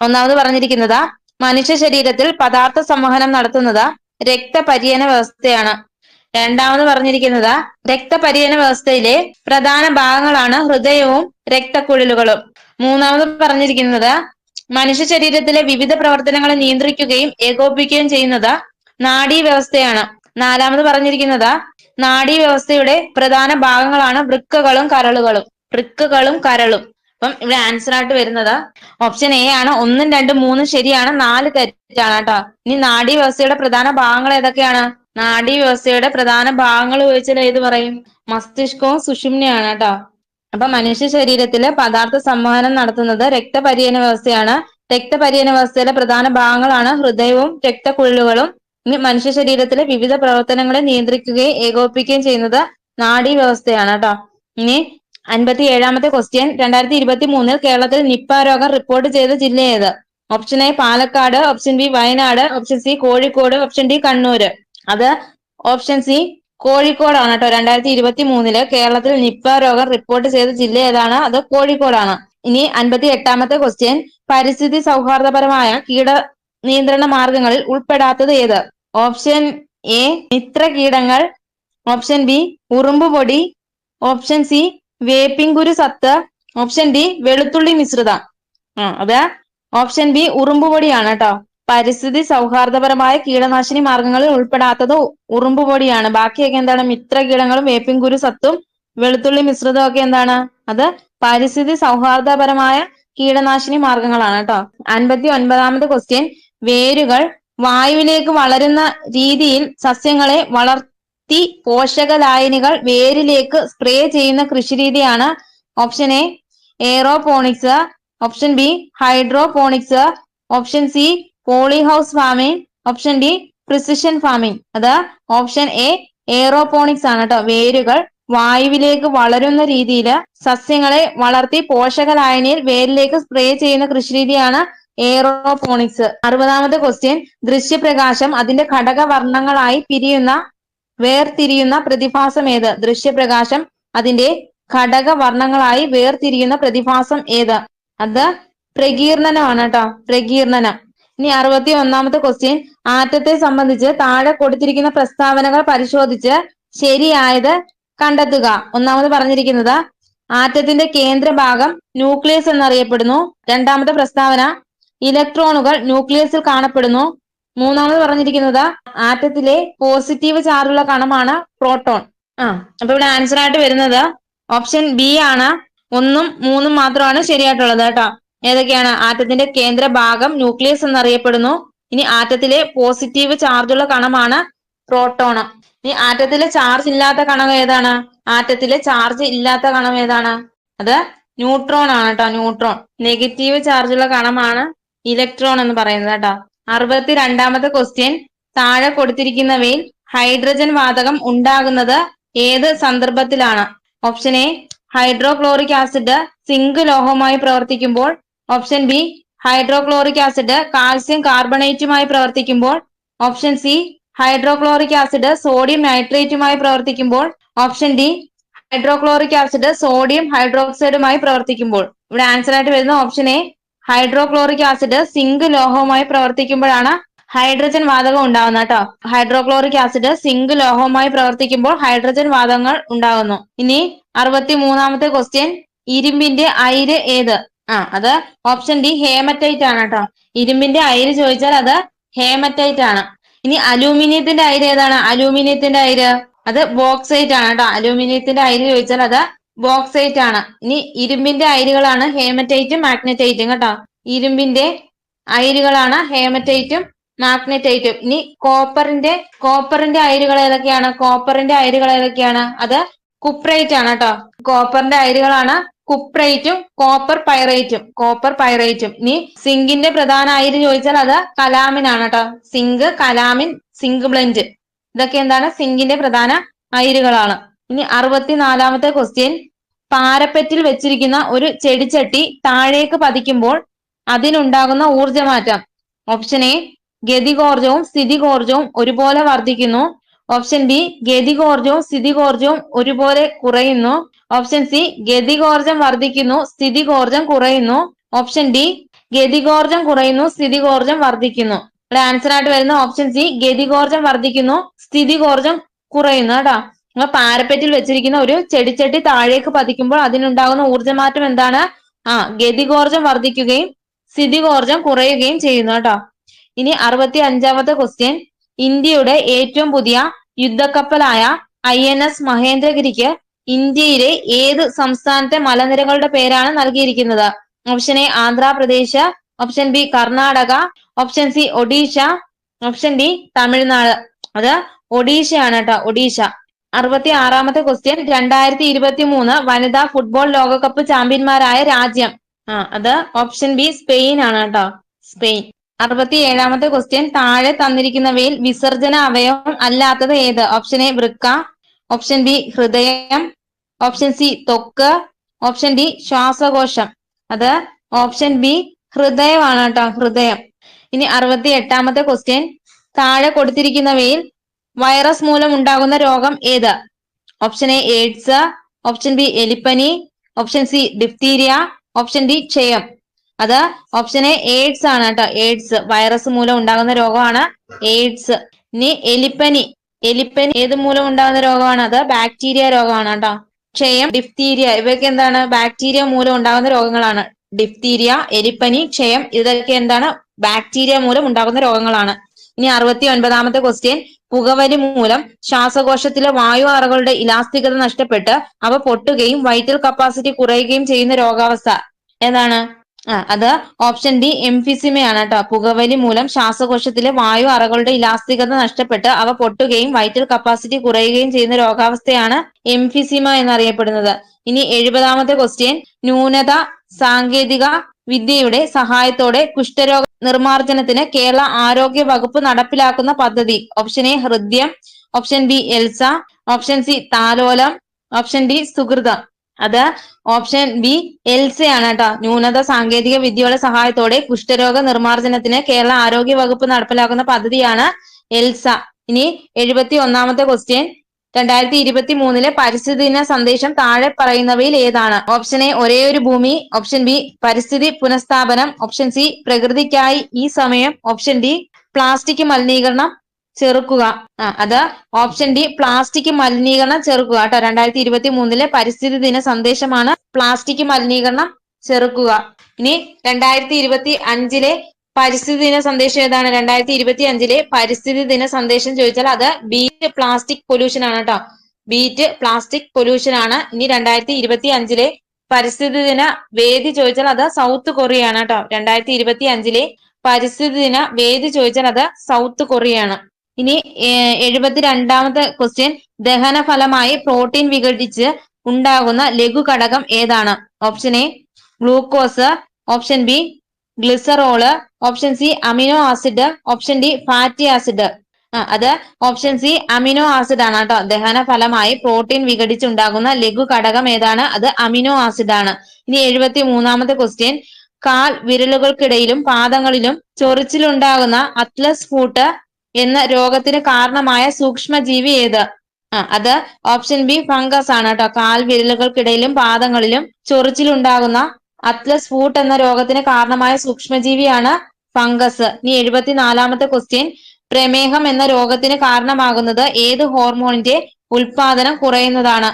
ഒന്നാമത് പറഞ്ഞിരിക്കുന്നത് മനുഷ്യ ശരീരത്തിൽ പദാർത്ഥ സംവഹനം നടത്തുന്നത് രക്തപര്യന വ്യവസ്ഥയാണ്. രണ്ടാമത് പറഞ്ഞിരിക്കുന്നത് രക്തപര്യന വ്യവസ്ഥയിലെ പ്രധാന ഭാഗങ്ങളാണ് ഹൃദയവും രക്തക്കുഴലുകളും. മൂന്നാമത് പറഞ്ഞിരിക്കുന്നത് മനുഷ്യ ശരീരത്തിലെ വിവിധ പ്രവർത്തനങ്ങളെ നിയന്ത്രിക്കുകയും ഏകോപിപ്പിക്കുകയും ചെയ്യുന്നത് നാഡീവ്യവസ്ഥയാണ്. നാലാമത് പറഞ്ഞിരിക്കുന്നത് നാഡീവ്യവസ്ഥയുടെ പ്രധാന ഭാഗങ്ങളാണ് വൃക്കകളും കരളുകളും. വൃക്കകളും കരളും. അപ്പം ഇവിടെ ആൻസർ ആയിട്ട് വരുന്നത് ഓപ്ഷൻ എ ആണ്. 1, 2, 3 ശരിയാണ്, 4 തെറ്റാണ് കേട്ടോ. ഇനി നാഡീവ്യവസ്ഥയുടെ പ്രധാന ഭാഗങ്ങൾ ഏതൊക്കെയാണ്? നാഡീവ്യവസ്ഥയുടെ പ്രധാന ഭാഗങ്ങൾ ചോദിച്ചാൽ ഏത് പറയും? മസ്തിഷ്കവും സുഷുമ്നയാണ് കേട്ടോ. അപ്പൊ മനുഷ്യ ശരീരത്തില് പദാർത്ഥ സംവഹനം നടത്തുന്നത് രക്തപര്യന വ്യവസ്ഥയാണ്. രക്തപര്യന വ്യവസ്ഥയിലെ പ്രധാന ഭാഗങ്ങളാണ് ഹൃദയവും രക്തക്കുഴലുകളും. ഇനി മനുഷ്യ ശരീരത്തിലെ വിവിധ പ്രവർത്തനങ്ങളെ നിയന്ത്രിക്കുകയും ഏകോപിപ്പിക്കുകയും ചെയ്യുന്നത് നാഡീവ്യവസ്ഥയാണ് കേട്ടോ. ഇനി 57-ാമത്തെ ക്വസ്റ്റ്യൻ, 2023 കേരളത്തിൽ നിപ്പ രോഗം റിപ്പോർട്ട് ചെയ്ത ജില്ല ഏത്? Option A Palakkad, option B Wayanad, option C Kozhikode, option D Kannur. അത് ഓപ്ഷൻ സി കോഴിക്കോടാണ് കേട്ടോ. 2023 കേരളത്തിൽ നിപ്പ രോഗം റിപ്പോർട്ട് ചെയ്ത ജില്ല ഏതാണ്? അത് കോഴിക്കോടാണ്. ഇനി 58-ാമത്തെ ക്വസ്റ്റ്യൻ, പരിസ്ഥിതി സൗഹാർദ്ദപരമായ കീട നിയന്ത്രണ മാർഗങ്ങളിൽ ഉൾപ്പെടാത്തത് ഏത്? ഓപ്ഷൻ എ മിത്രകീടങ്ങൾ, ഓപ്ഷൻ ബി ഉറുമ്പുപൊടി, ഓപ്ഷൻ സി വേപ്പിൻകുരു സത്ത്, ഓപ്ഷൻ ഡി വെളുത്തുള്ളി മിശ്രിതം. അത് ഓപ്ഷൻ ബി ഉറുമ്പുപൊടിയാണ് കേട്ടോ. പരിസ്ഥിതി സൗഹാർദ്ദപരമായ കീടനാശിനി മാർഗങ്ങളിൽ ഉൾപ്പെടാത്തത് ഉറുമ്പുപൊടിയാണ്. ബാക്കിയൊക്കെ എന്താണ്? മിത്രകീടങ്ങളും വേപ്പിൻകുരു സത്തും വെളുത്തുള്ളി മിശ്രിതവും ഒക്കെ എന്താണ്? അത് പരിസ്ഥിതി സൗഹാർദ്ദപരമായ കീടനാശിനി മാർഗങ്ങളാണ് കേട്ടോ. 59-ാമത്തെ ക്വസ്റ്റ്യൻ, വേരുകൾ വായുവിലേക്ക് വളരുന്ന രീതിയിൽ സസ്യങ്ങളെ വളർത്തി പോഷക ലായനികൾ വേരിലേക്ക് സ്പ്രേ ചെയ്യുന്ന കൃഷിരീതിയാണ് option A aeroponics, option B hydroponics, option C polyhouse farming, option D precision farming. അത് ഓപ്ഷൻ എ എയറോപോണിക്സ് ആണ് കേട്ടോ. വേരുകൾ വായുവിലേക്ക് വളരുന്ന രീതിയിൽ സസ്യങ്ങളെ വളർത്തി പോഷക ലായനിയിൽ വേരിലേക്ക് സ്പ്രേ ചെയ്യുന്ന കൃഷിരീതിയാണ് എയറോപോണിക്സ്. 60-ാമത്തെ ക്വസ്റ്റ്യൻ, ദൃശ്യപ്രകാശം അതിന്റെ ഘടകവർണ്ണങ്ങളായി വേർതിരിയുന്ന പ്രതിഭാസം ഏത്? ദൃശ്യപ്രകാശം അതിന്റെ ഘടകവർണ്ണങ്ങളായി വേർതിരിയുന്ന പ്രതിഭാസം ഏത്? അത് പ്രകീർണനമാണ് കേട്ടോ. പ്രകീർണനം. ഇനി 61-ാമത്തെ ക്വസ്റ്റ്യൻ, ആറ്റത്തെ സംബന്ധിച്ച് താഴെ കൊടുത്തിരിക്കുന്ന പ്രസ്താവനകൾ പരിശോധിച്ച് ശരിയായത് കണ്ടെത്തുക. ഒന്നാമത് പറഞ്ഞിരിക്കുന്നത് ആറ്റത്തിന്റെ കേന്ദ്രഭാഗം ന്യൂക്ലിയസ് എന്നറിയപ്പെടുന്നു. രണ്ടാമത്തെ പ്രസ്താവന ഇലക്ട്രോണുകൾ ന്യൂക്ലിയസിൽ കാണപ്പെടുന്നു. മൂന്നാമത് പറഞ്ഞിരിക്കുന്നത് ആറ്റത്തിലെ പോസിറ്റീവ് ചാർജുള്ള കണമാണ് പ്രോട്ടോൺ. അപ്പൊ ഇവിടെ ആൻസർ ആയിട്ട് വരുന്നത് ഓപ്ഷൻ ബി ആണ്. 1ഉം 3ഉം മാത്രമാണ് ശരിയായിട്ടുള്ളത് കേട്ടോ. ഏതൊക്കെയാണ്? ആറ്റത്തിന്റെ കേന്ദ്ര ഭാഗം ന്യൂക്ലിയസ് എന്നറിയപ്പെടുന്നു. ഇനി ആറ്റത്തിലെ പോസിറ്റീവ് ചാർജുള്ള കണമാണ് പ്രോട്ടോൺ. ഇനി ആറ്റത്തിലെ ചാർജ് ഇല്ലാത്ത കണം ഏതാണ്? ആറ്റത്തിലെ ചാർജ് ഇല്ലാത്ത കണം ഏതാണ്? അത് ന്യൂട്രോൺ ആണ് കേട്ടോ. ന്യൂട്രോൺ. നെഗറ്റീവ് ചാർജുള്ള കണമാണ് ഇലക്ട്രോൺ എന്ന് പറയുന്നത് കേട്ടോ. 62ാമത്തെ ക്വസ്റ്റ്യൻ, താഴെ കൊടുത്തിരിക്കുന്നവയിൽ ഹൈഡ്രജൻ വാതകം ഉണ്ടാകുന്നത് ഏത് സന്ദർഭത്തിലാണ്? Option A hydrochloric acid zinc ലോഹവുമായി പ്രവർത്തിക്കുമ്പോൾ. Option B hydrochloric acid calcium കാർബണേറ്റുമായി പ്രവർത്തിക്കുമ്പോൾ. Option C hydrochloric acid sodium നൈട്രേറ്റുമായി പ്രവർത്തിക്കുമ്പോൾ. Option D hydrochloric acid sodium ഹൈഡ്രോക്സൈഡുമായി പ്രവർത്തിക്കുമ്പോൾ. ഇവിടെ ആൻസർ ആയിട്ട് വരുന്ന option A hydrochloric acid zinc ലോഹവുമായി പ്രവർത്തിക്കുമ്പോഴാണ് ഹൈഡ്രജൻ വാതകം ഉണ്ടാകുന്നത് കേട്ടോ. ഹൈഡ്രോക്ലോറിക് ആസിഡ് സിങ്ക് ലോഹവുമായി പ്രവർത്തിക്കുമ്പോൾ ഹൈഡ്രജൻ വാതകങ്ങൾ ഉണ്ടാകുന്നു. ഇനി 63ാമത്തെ ക്വസ്റ്റ്യൻ, ഇരുമ്പിന്റെ അയിര് ഏത്? അത് ഓപ്ഷൻ ഡി ഹേമറ്റൈറ്റ് ആണ് കേട്ടോ. ഇരുമ്പിന്റെ അയിര് ചോദിച്ചാൽ അത് ഹേമറ്റൈറ്റ് ആണ്. ഇനി അലൂമിനിയത്തിന്റെ അയിര് ഏതാണ്? അലൂമിനിയത്തിന്റെ അയിര് അത് ബോക്സൈറ്റ് ആണ് കേട്ടോ. അലൂമിനിയത്തിന്റെ അയിര് ചോദിച്ചാൽ അത് ബോക്സൈറ്റ് ആണ്. ഇനി ഇരുമ്പിന്റെ അയിരുകളാണ് ഹേമറ്റൈറ്റും മാഗ്നറ്റൈറ്റും കേട്ടോ. ഇരുമ്പിന്റെ അയിരുകളാണ് ഹേമറ്റൈറ്റും മാഗ്നറ്റൈറ്റും. ഇനി കോപ്പറിന്റെ അയിരുകൾ ഏതൊക്കെയാണ്? കോപ്പറിന്റെ അയിരുകൾ ഏതൊക്കെയാണ്? അത് കുപ്രൈറ്റ് ആണ് കേട്ടോ. കോപ്പറിന്റെ അയിരുകളാണ് കുപ്രൈറ്റും കോപ്പർ പൈറേറ്റും. ഇനി സിങ്കിന്റെ പ്രധാന അയിര് ചോദിച്ചാൽ അത് കലാമിൻ ആണ് കേട്ടോ. സിങ്ക്, കലാമിൻ, സിങ്ക് ബ്ലെൻഡ്, ഇതൊക്കെ എന്താണ്? സിങ്കിന്റെ പ്രധാന അയിരുകളാണ്. ഇനി 64ാമത്തെ ക്വസ്റ്റ്യൻ, പാരപ്പറ്റിൽ വെച്ചിരിക്കുന്ന ഒരു ചെടിച്ചട്ടി താഴേക്ക് പതിക്കുമ്പോൾ അതിനുണ്ടാകുന്ന ഊർജമാറ്റം. ഓപ്ഷൻ എ ഗതികോർജവും സ്ഥിതികോർജവും ഒരുപോലെ വർദ്ധിക്കുന്നു. ഓപ്ഷൻ ബി ഗതികോർജവും സ്ഥിതികോർജവും ഒരുപോലെ കുറയുന്നു. ഓപ്ഷൻ സി ഗതികോർജം വർദ്ധിക്കുന്നു സ്ഥിതികോർജം കുറയുന്നു. ഓപ്ഷൻ ഡി ഗതികോർജം കുറയുന്നു സ്ഥിതികോർജം വർദ്ധിക്കുന്നു. ഇവിടെ ആൻസർ ആയിട്ട് വരുന്ന ഓപ്ഷൻ സി ഗതികോർജം വർദ്ധിക്കുന്നു സ്ഥിതികോർജം കുറയുന്നു കേട്ടോ. പാരപ്പറ്റിൽ വെച്ചിരിക്കുന്ന ഒരു ചെടിച്ചട്ടി താഴേക്ക് പതിക്കുമ്പോൾ അതിനുണ്ടാകുന്ന ഊർജ്ജമാറ്റം എന്താണ്? ഗതികോർജം വർദ്ധിക്കുകയും സ്ഥിതികോർജം കുറയുകയും ചെയ്യുന്നു കേട്ടോ. ഇനി 65ാമത്തെ ക്വസ്റ്റ്യൻ, ഇന്ത്യയുടെ ഏറ്റവും പുതിയ യുദ്ധക്കപ്പലായ INS മഹേന്ദ്രഗിരിക്ക് ഇന്ത്യയിലെ ഏത് സംസ്ഥാനത്തെ മലനിരകളുടെ പേരാണ് നൽകിയിരിക്കുന്നത്? Option A Andhra Pradesh, option B Karnataka, option C Odisha, option D Tamil Nadu. അത് ഒഡീഷയാണ് കേട്ടോ. ഒഡീഷ. 66ാമത്തെ ക്വസ്റ്റ്യൻ, 2023 വനിതാ ഫുട്ബോൾ ലോകകപ്പ് ചാമ്പ്യന്മാരായ രാജ്യം. അത് ഓപ്ഷൻ ബി സ്പെയിൻ ആണ് കേട്ടോ. സ്പെയിൻ. 67ാമത്തെ ക്വസ്റ്റ്യൻ, താഴെ തന്നിരിക്കുന്നവയിൽ വിസർജന അവയവം അല്ലാത്തത് ഏത്? ഓപ്ഷൻ എ വൃക്ക, ഓപ്ഷൻ ബി ഹൃദയം, ഓപ്ഷൻ സി ത്വക്ക്, ഓപ്ഷൻ ഡി ശ്വാസകോശം. അത് ഓപ്ഷൻ ബി ഹൃദയമാണ് കേട്ടോ. ഹൃദയം. ഇനി 68ാമത്തെ ക്വസ്റ്റ്യൻ, താഴെ കൊടുത്തിരിക്കുന്നവയിൽ വൈറസ് മൂലം ഉണ്ടാകുന്ന രോഗം ഏത്? Option A AIDS, option B എലിപ്പനി, option C diphtheria, option D ക്ഷയം. അത് ഓപ്ഷൻ എ എയ്ഡ്സ് ആണ് കേട്ടോ. എയ്ഡ്സ് വൈറസ് മൂലം ഉണ്ടാകുന്ന രോഗമാണ് എയ്ഡ്സ്. ഇനി എലിപ്പനി ഏത് മൂലം ഉണ്ടാകുന്ന രോഗമാണ്? അത് ബാക്ടീരിയ രോഗമാണ് കേട്ടോ. ക്ഷയം, ഡിഫ്തീരിയ ഇവയൊക്കെ എന്താണ്? ബാക്ടീരിയ മൂലം ഉണ്ടാകുന്ന രോഗങ്ങളാണ്. ഡിഫ്തീരിയ, എലിപ്പനി, ക്ഷയം ഇതൊക്കെ എന്താണ്? ബാക്ടീരിയ മൂലം ഉണ്ടാകുന്ന രോഗങ്ങളാണ്. ഇനി 69ാമത്തെ ക്വസ്റ്റ്യൻ, പുകവലി മൂലം ശ്വാസകോശത്തിലെ വായു അറകളുടെ ഇലാസ്തികത നഷ്ടപ്പെട്ട് അവ പൊട്ടുകയും വൈറ്റൽ കപ്പാസിറ്റി കുറയുകയും ചെയ്യുന്ന രോഗാവസ്ഥ ഏതാണ്? അത് ഓപ്ഷൻ ഡി എംഫിസിമയാണ് കേട്ടോ. പുകവലി മൂലം ശ്വാസകോശത്തിലെ വായു അറകളുടെ ഇലാസ്തികത നഷ്ടപ്പെട്ട് അവ പൊട്ടുകയും വൈറ്റൽ കപ്പാസിറ്റി കുറയുകയും ചെയ്യുന്ന രോഗാവസ്ഥയാണ് എംഫിസിമ എന്നറിയപ്പെടുന്നത്. ഇനി 70ാമത്തെ ക്വസ്റ്റ്യൻ, ന്യൂനത സാങ്കേതിക വിദ്യയുടെ സഹായത്തോടെ കുഷ്ഠരോഗ നിർമ്മാർജ്ജനത്തിന് കേരള ആരോഗ്യ വകുപ്പ് നടപ്പിലാക്കുന്ന പദ്ധതി. Option A Hridyam, option B Elsa, option C Thalolam, option D Suhritham. അത് ഓപ്ഷൻ ബി എൽസയാണ് കേട്ടോ. ന്യൂനത സാങ്കേതിക വിദ്യയുടെ സഹായത്തോടെ കുഷ്ഠരോഗ നിർമ്മാർജ്ജനത്തിന് കേരള ആരോഗ്യ വകുപ്പ് നടപ്പിലാക്കുന്ന പദ്ധതിയാണ് എൽസ. ഇനി 71ാമത്തെ ക്വസ്റ്റ്യൻ, 2023 പരിസ്ഥിതി ദിന സന്ദേശം താഴെ പറയുന്നവയിൽ ഏതാണ്? ഓപ്ഷൻ എ ഒരേയൊരു ഭൂമി, ഓപ്ഷൻ ബി പരിസ്ഥിതി പുനഃസ്ഥാപനം, ഓപ്ഷൻ സി പ്രകൃതിക്കായി ഈ സമയം, ഓപ്ഷൻ ഡി പ്ലാസ്റ്റിക് മലിനീകരണം ചെറുക്കുക. അത് ഓപ്ഷൻ ഡി പ്ലാസ്റ്റിക് മലിനീകരണം ചെറുക്കുക കേട്ടോ. 2023 പരിസ്ഥിതി ദിന സന്ദേശമാണ് പ്ലാസ്റ്റിക് മലിനീകരണം ചെറുക്കുക. ഇനി 2025 പരിസ്ഥിതി ദിന സന്ദേശം ഏതാണ്? 2025 പരിസ്ഥിതി ദിന സന്ദേശം ചോദിച്ചാൽ അത് ബീറ്റ് പ്ലാസ്റ്റിക് പൊല്യൂഷൻ ആണ് കേട്ടോ. ബീറ്റ് പ്ലാസ്റ്റിക് പൊല്യൂഷൻ ആണ്. ഇനി 2025 പരിസ്ഥിതി ദിന വേദി ചോദിച്ചാൽ അത് സൗത്ത് കൊറിയ ആണ് കേട്ടോ. 2025 പരിസ്ഥിതി ദിന വേദി ചോദിച്ചാൽ അത് സൗത്ത് കൊറിയ ആണ്. ഇനി 72ാമത്തെ ക്വസ്റ്റ്യൻ, ദഹന ഫലമായി പ്രോട്ടീൻ വിഘടിച്ച് ഉണ്ടാകുന്ന ലഘു ഘടകം ഏതാണ്? Option A glucose, option B glycerol, option C amino acid, option D fatty acid. അത് ഓപ്ഷൻ സി അമിനോ ആസിഡ് ആണ് കേട്ടോ. ദഹന ഫലമായി പ്രോട്ടീൻ വിഘടിച്ചുണ്ടാകുന്ന ലഘു ഘടകം ഏതാണ്? അത് അമിനോ ആസിഡ് ആണ്. ഇനി 73ാമത്തെ ക്വസ്റ്റ്യൻ, കാൽ വിരലുകൾക്കിടയിലും പാദങ്ങളിലും ചൊറിച്ചിലുണ്ടാകുന്ന അറ്റ്ലസ് ഫൂട്ട് എന്ന രോഗത്തിന് കാരണമായ സൂക്ഷ്മജീവി ഏത്? അത് ഓപ്ഷൻ ബി ഫംഗസ് ആണ് കേട്ടോ. കാൽ വിരലുകൾക്കിടയിലും പാദങ്ങളിലും ചൊറിച്ചിലുണ്ടാകുന്ന അറ്റ്ലസ് ഫൂട്ട് എന്ന രോഗത്തിന് കാരണമായ സൂക്ഷ്മജീവിയാണ് ഫംഗസ്. ഇനി 74ാമത്തെ ക്വസ്റ്റ്യൻ, പ്രമേഹം എന്ന രോഗത്തിന് കാരണമാകുന്നത് ഏത് ഹോർമോണിന്റെ ഉൽപാദനം കുറയുന്നതാണ്?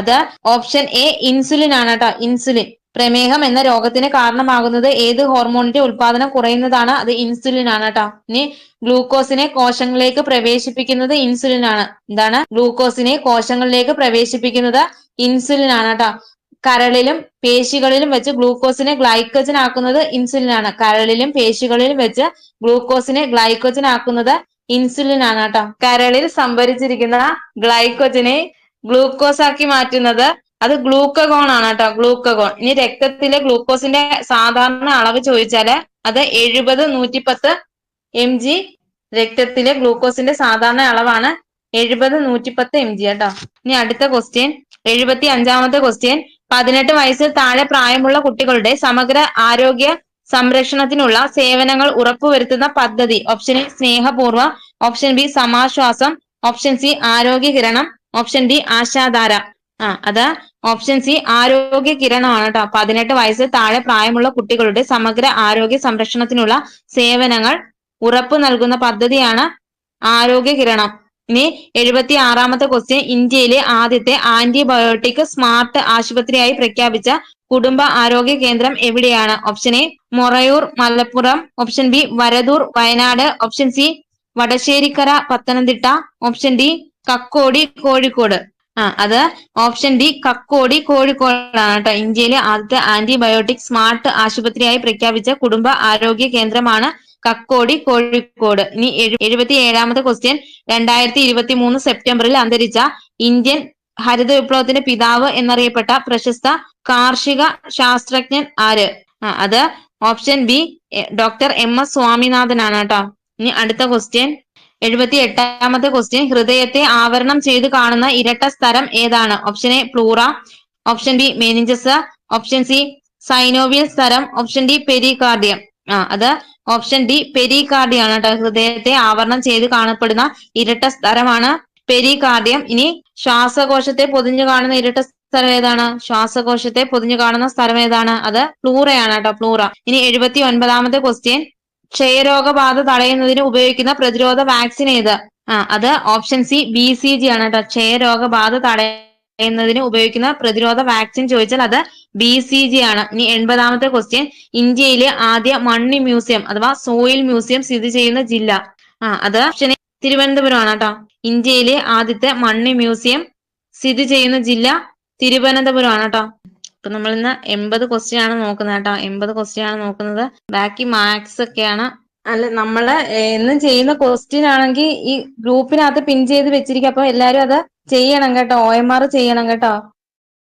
അത് ഓപ്ഷൻ എ ഇൻസുലിൻ ആണ് കേട്ടോ. ഇൻസുലിൻ. പ്രമേഹം എന്ന രോഗത്തിന് കാരണമാകുന്നത് ഏത് ഹോർമോണിന്റെ ഉൽപാദനം കുറയുന്നതാണ്? അത് ഇൻസുലിൻ ആണ് കേട്ടോ. ഇനി ഗ്ലൂക്കോസിനെ കോശങ്ങളിലേക്ക് പ്രവേശിപ്പിക്കുന്നത് ഇൻസുലിൻ ആണ്. എന്താണ്? ഗ്ലൂക്കോസിനെ കോശങ്ങളിലേക്ക് പ്രവേശിപ്പിക്കുന്നത് ഇൻസുലിൻ ആണ് കേട്ടോ. കരളിലും പേശികളിലും വെച്ച് ഗ്ലൂക്കോസിനെ ഗ്ലൈക്കോജൻ ആക്കുന്നത് ഇൻസുലിൻ ആണ്. കരളിലും പേശികളിലും വെച്ച് ഗ്ലൂക്കോസിനെ ഗ്ലൈക്കോജൻ ആക്കുന്നത് ഇൻസുലിൻ ആണ് കേട്ടോ. കരളിൽ സംഭരിച്ചിരിക്കുന്ന ഗ്ലൈക്കോജനെ ഗ്ലൂക്കോസ് ആക്കി മാറ്റുന്നത് അത് ഗ്ലൂക്കഗോൺ ആണ് കേട്ടോ. ഗ്ലൂക്കഗോൺ. ഇനി രക്തത്തിലെ ഗ്ലൂക്കോസിന്റെ സാധാരണ അളവ് ചോദിച്ചാല് അത് 70-110 mg. രക്തത്തിലെ ഗ്ലൂക്കോസിന്റെ സാധാരണ അളവാണ് 70-110 mg കേട്ടോ. ഇനി അടുത്ത ക്വസ്റ്റ്യൻ, 75ാമത്തെ ക്വസ്റ്റ്യൻ, 18 വയസ്സിൽ താഴെ പ്രായമുള്ള കുട്ടികളുടെ സമഗ്ര ആരോഗ്യ സംരക്ഷണത്തിനുള്ള സേവനങ്ങൾ ഉറപ്പുവരുത്തുന്ന പദ്ധതി. ഓപ്ഷൻ എ സ്നേഹപൂർവ്വം, ഓപ്ഷൻ ബി സമാശ്വാസം, ഓപ്ഷൻ സി ആരോഗ്യ കിരണം, ഓപ്ഷൻ ഡി ആശാധാര. അത് ഓപ്ഷൻ സി ആരോഗ്യ കിരണമാണ് കേട്ടോ. 18 വയസ്സിൽ താഴെ പ്രായമുള്ള കുട്ടികളുടെ സമഗ്ര ആരോഗ്യ സംരക്ഷണത്തിനുള്ള സേവനങ്ങൾ ഉറപ്പു നൽകുന്ന പദ്ധതിയാണ് ആരോഗ്യ കിരണം. ഇനി 76ാമത്തെ ക്വസ്റ്റ്യൻ, ഇന്ത്യയിലെ ആദ്യത്തെ ആന്റിബയോട്ടിക് സ്മാർട്ട് ആശുപത്രിയായി പ്രഖ്യാപിച്ച കുടുംബ ആരോഗ്യ കേന്ദ്രം എവിടെയാണ്? Option A Morayur Malappuram, option B Varadoor Wayanad, option C Vadasserikkara Pathanamthitta, option D Kakkodi Kozhikode. അത് ഓപ്ഷൻ ഡി കക്കോടി കോഴിക്കോടാണ് കേട്ടോ. ഇന്ത്യയിലെ ആദ്യത്തെ ആന്റിബയോട്ടിക് സ്മാർട്ട് ആശുപത്രിയായി പ്രഖ്യാപിച്ച കുടുംബ ആരോഗ്യ കേന്ദ്രമാണ് കക്കോടി കോഴിക്കോട്. ഇനി 77ാമത്തെ ക്വസ്റ്റ്യൻ, 2023 സെപ്റ്റംബറിൽ അന്തരിച്ച ഇന്ത്യൻ ഹരിത വിപ്ലവത്തിന്റെ പിതാവ് എന്നറിയപ്പെട്ട പ്രശസ്ത കാർഷിക ശാസ്ത്രജ്ഞൻ ആര്? അത് option B doctor MS Swaminathan ആണ് കേട്ടോ. ഇനി അടുത്ത ക്വസ്റ്റ്യൻ, 78ാമത്തെ ക്വസ്റ്റ്യൻ, ഹൃദയത്തെ ആവരണം ചെയ്ത് കാണുന്ന ഇരട്ട സ്തരം ഏതാണ്? Option A pleura, option B meninges, option C synovial സ്തരം, ഓപ്ഷൻ ഡി പെരികാർഡിയം. അത് ഓപ്ഷൻ ഡി പെരികാർഡിയം ആണ് കേട്ടോ. ഹൃദയത്തെ ആവരണം ചെയ്ത് കാണപ്പെടുന്ന ഇരട്ട സ്തരമാണ് പെരികാർഡിയം. ഇനി ശ്വാസകോശത്തെ പൊതിഞ്ഞു കാണുന്ന ഇരട്ട സ്ഥലം ഏതാണ്? ശ്വാസകോശത്തെ പൊതിഞ്ഞു കാണുന്ന സ്ഥലം ഏതാണ്? അത് പ്ലൂറയാണ് കേട്ടോ. പ്ലൂറ. ഇനി 79ാമത്തെ ക്വസ്റ്റ്യൻ, ക്ഷയരോഗബാധ തടയുന്നതിന് ഉപയോഗിക്കുന്ന പ്രതിരോധ വാക്സിൻ ഏത്? അത് ഓപ്ഷൻ സി BCG ആണ് കേട്ടോ. ക്ഷയരോഗബാധ തടയുന്നതിന് ഉപയോഗിക്കുന്ന പ്രതിരോധ വാക്സിൻ ചോദിച്ചാൽ അത് BCG ആണ്. ഇനി 80ാമത്തെ ക്വസ്റ്റ്യൻ, ഇന്ത്യയിലെ ആദ്യ മണ്ണി മ്യൂസിയം അഥവാ സോയിൽ മ്യൂസിയം സ്ഥിതി ചെയ്യുന്ന ജില്ല. അത് ഓപ്ഷൻ എ തിരുവനന്തപുരം ആണ് കേട്ടോ. ഇന്ത്യയിലെ ആദ്യത്തെ മണ്ണി മ്യൂസിയം സ്ഥിതി ചെയ്യുന്ന ജില്ല തിരുവനന്തപുരം ആണ് കേട്ടോ. അപ്പൊ നമ്മൾ ഇന്ന് 80 ക്വസ്റ്റ്യൻ ആണ് നോക്കുന്നത് കേട്ടോ. 80 ക്വസ്റ്റ്യൻ ആണ് നോക്കുന്നത്. ബാക്കി മാത്സ് ഒക്കെയാണ്. അല്ല, നമ്മള് എന്നും ചെയ്യുന്ന ക്വസ്റ്റ്യൻ ആണെങ്കിൽ ഈ ഗ്രൂപ്പിനകത്ത് പിൻ ചെയ്ത് വെച്ചിരിക്കും. അപ്പൊ എല്ലാരും അത് ചെയ്യണം കേട്ടോ. OMR ചെയ്യണം കേട്ടോ.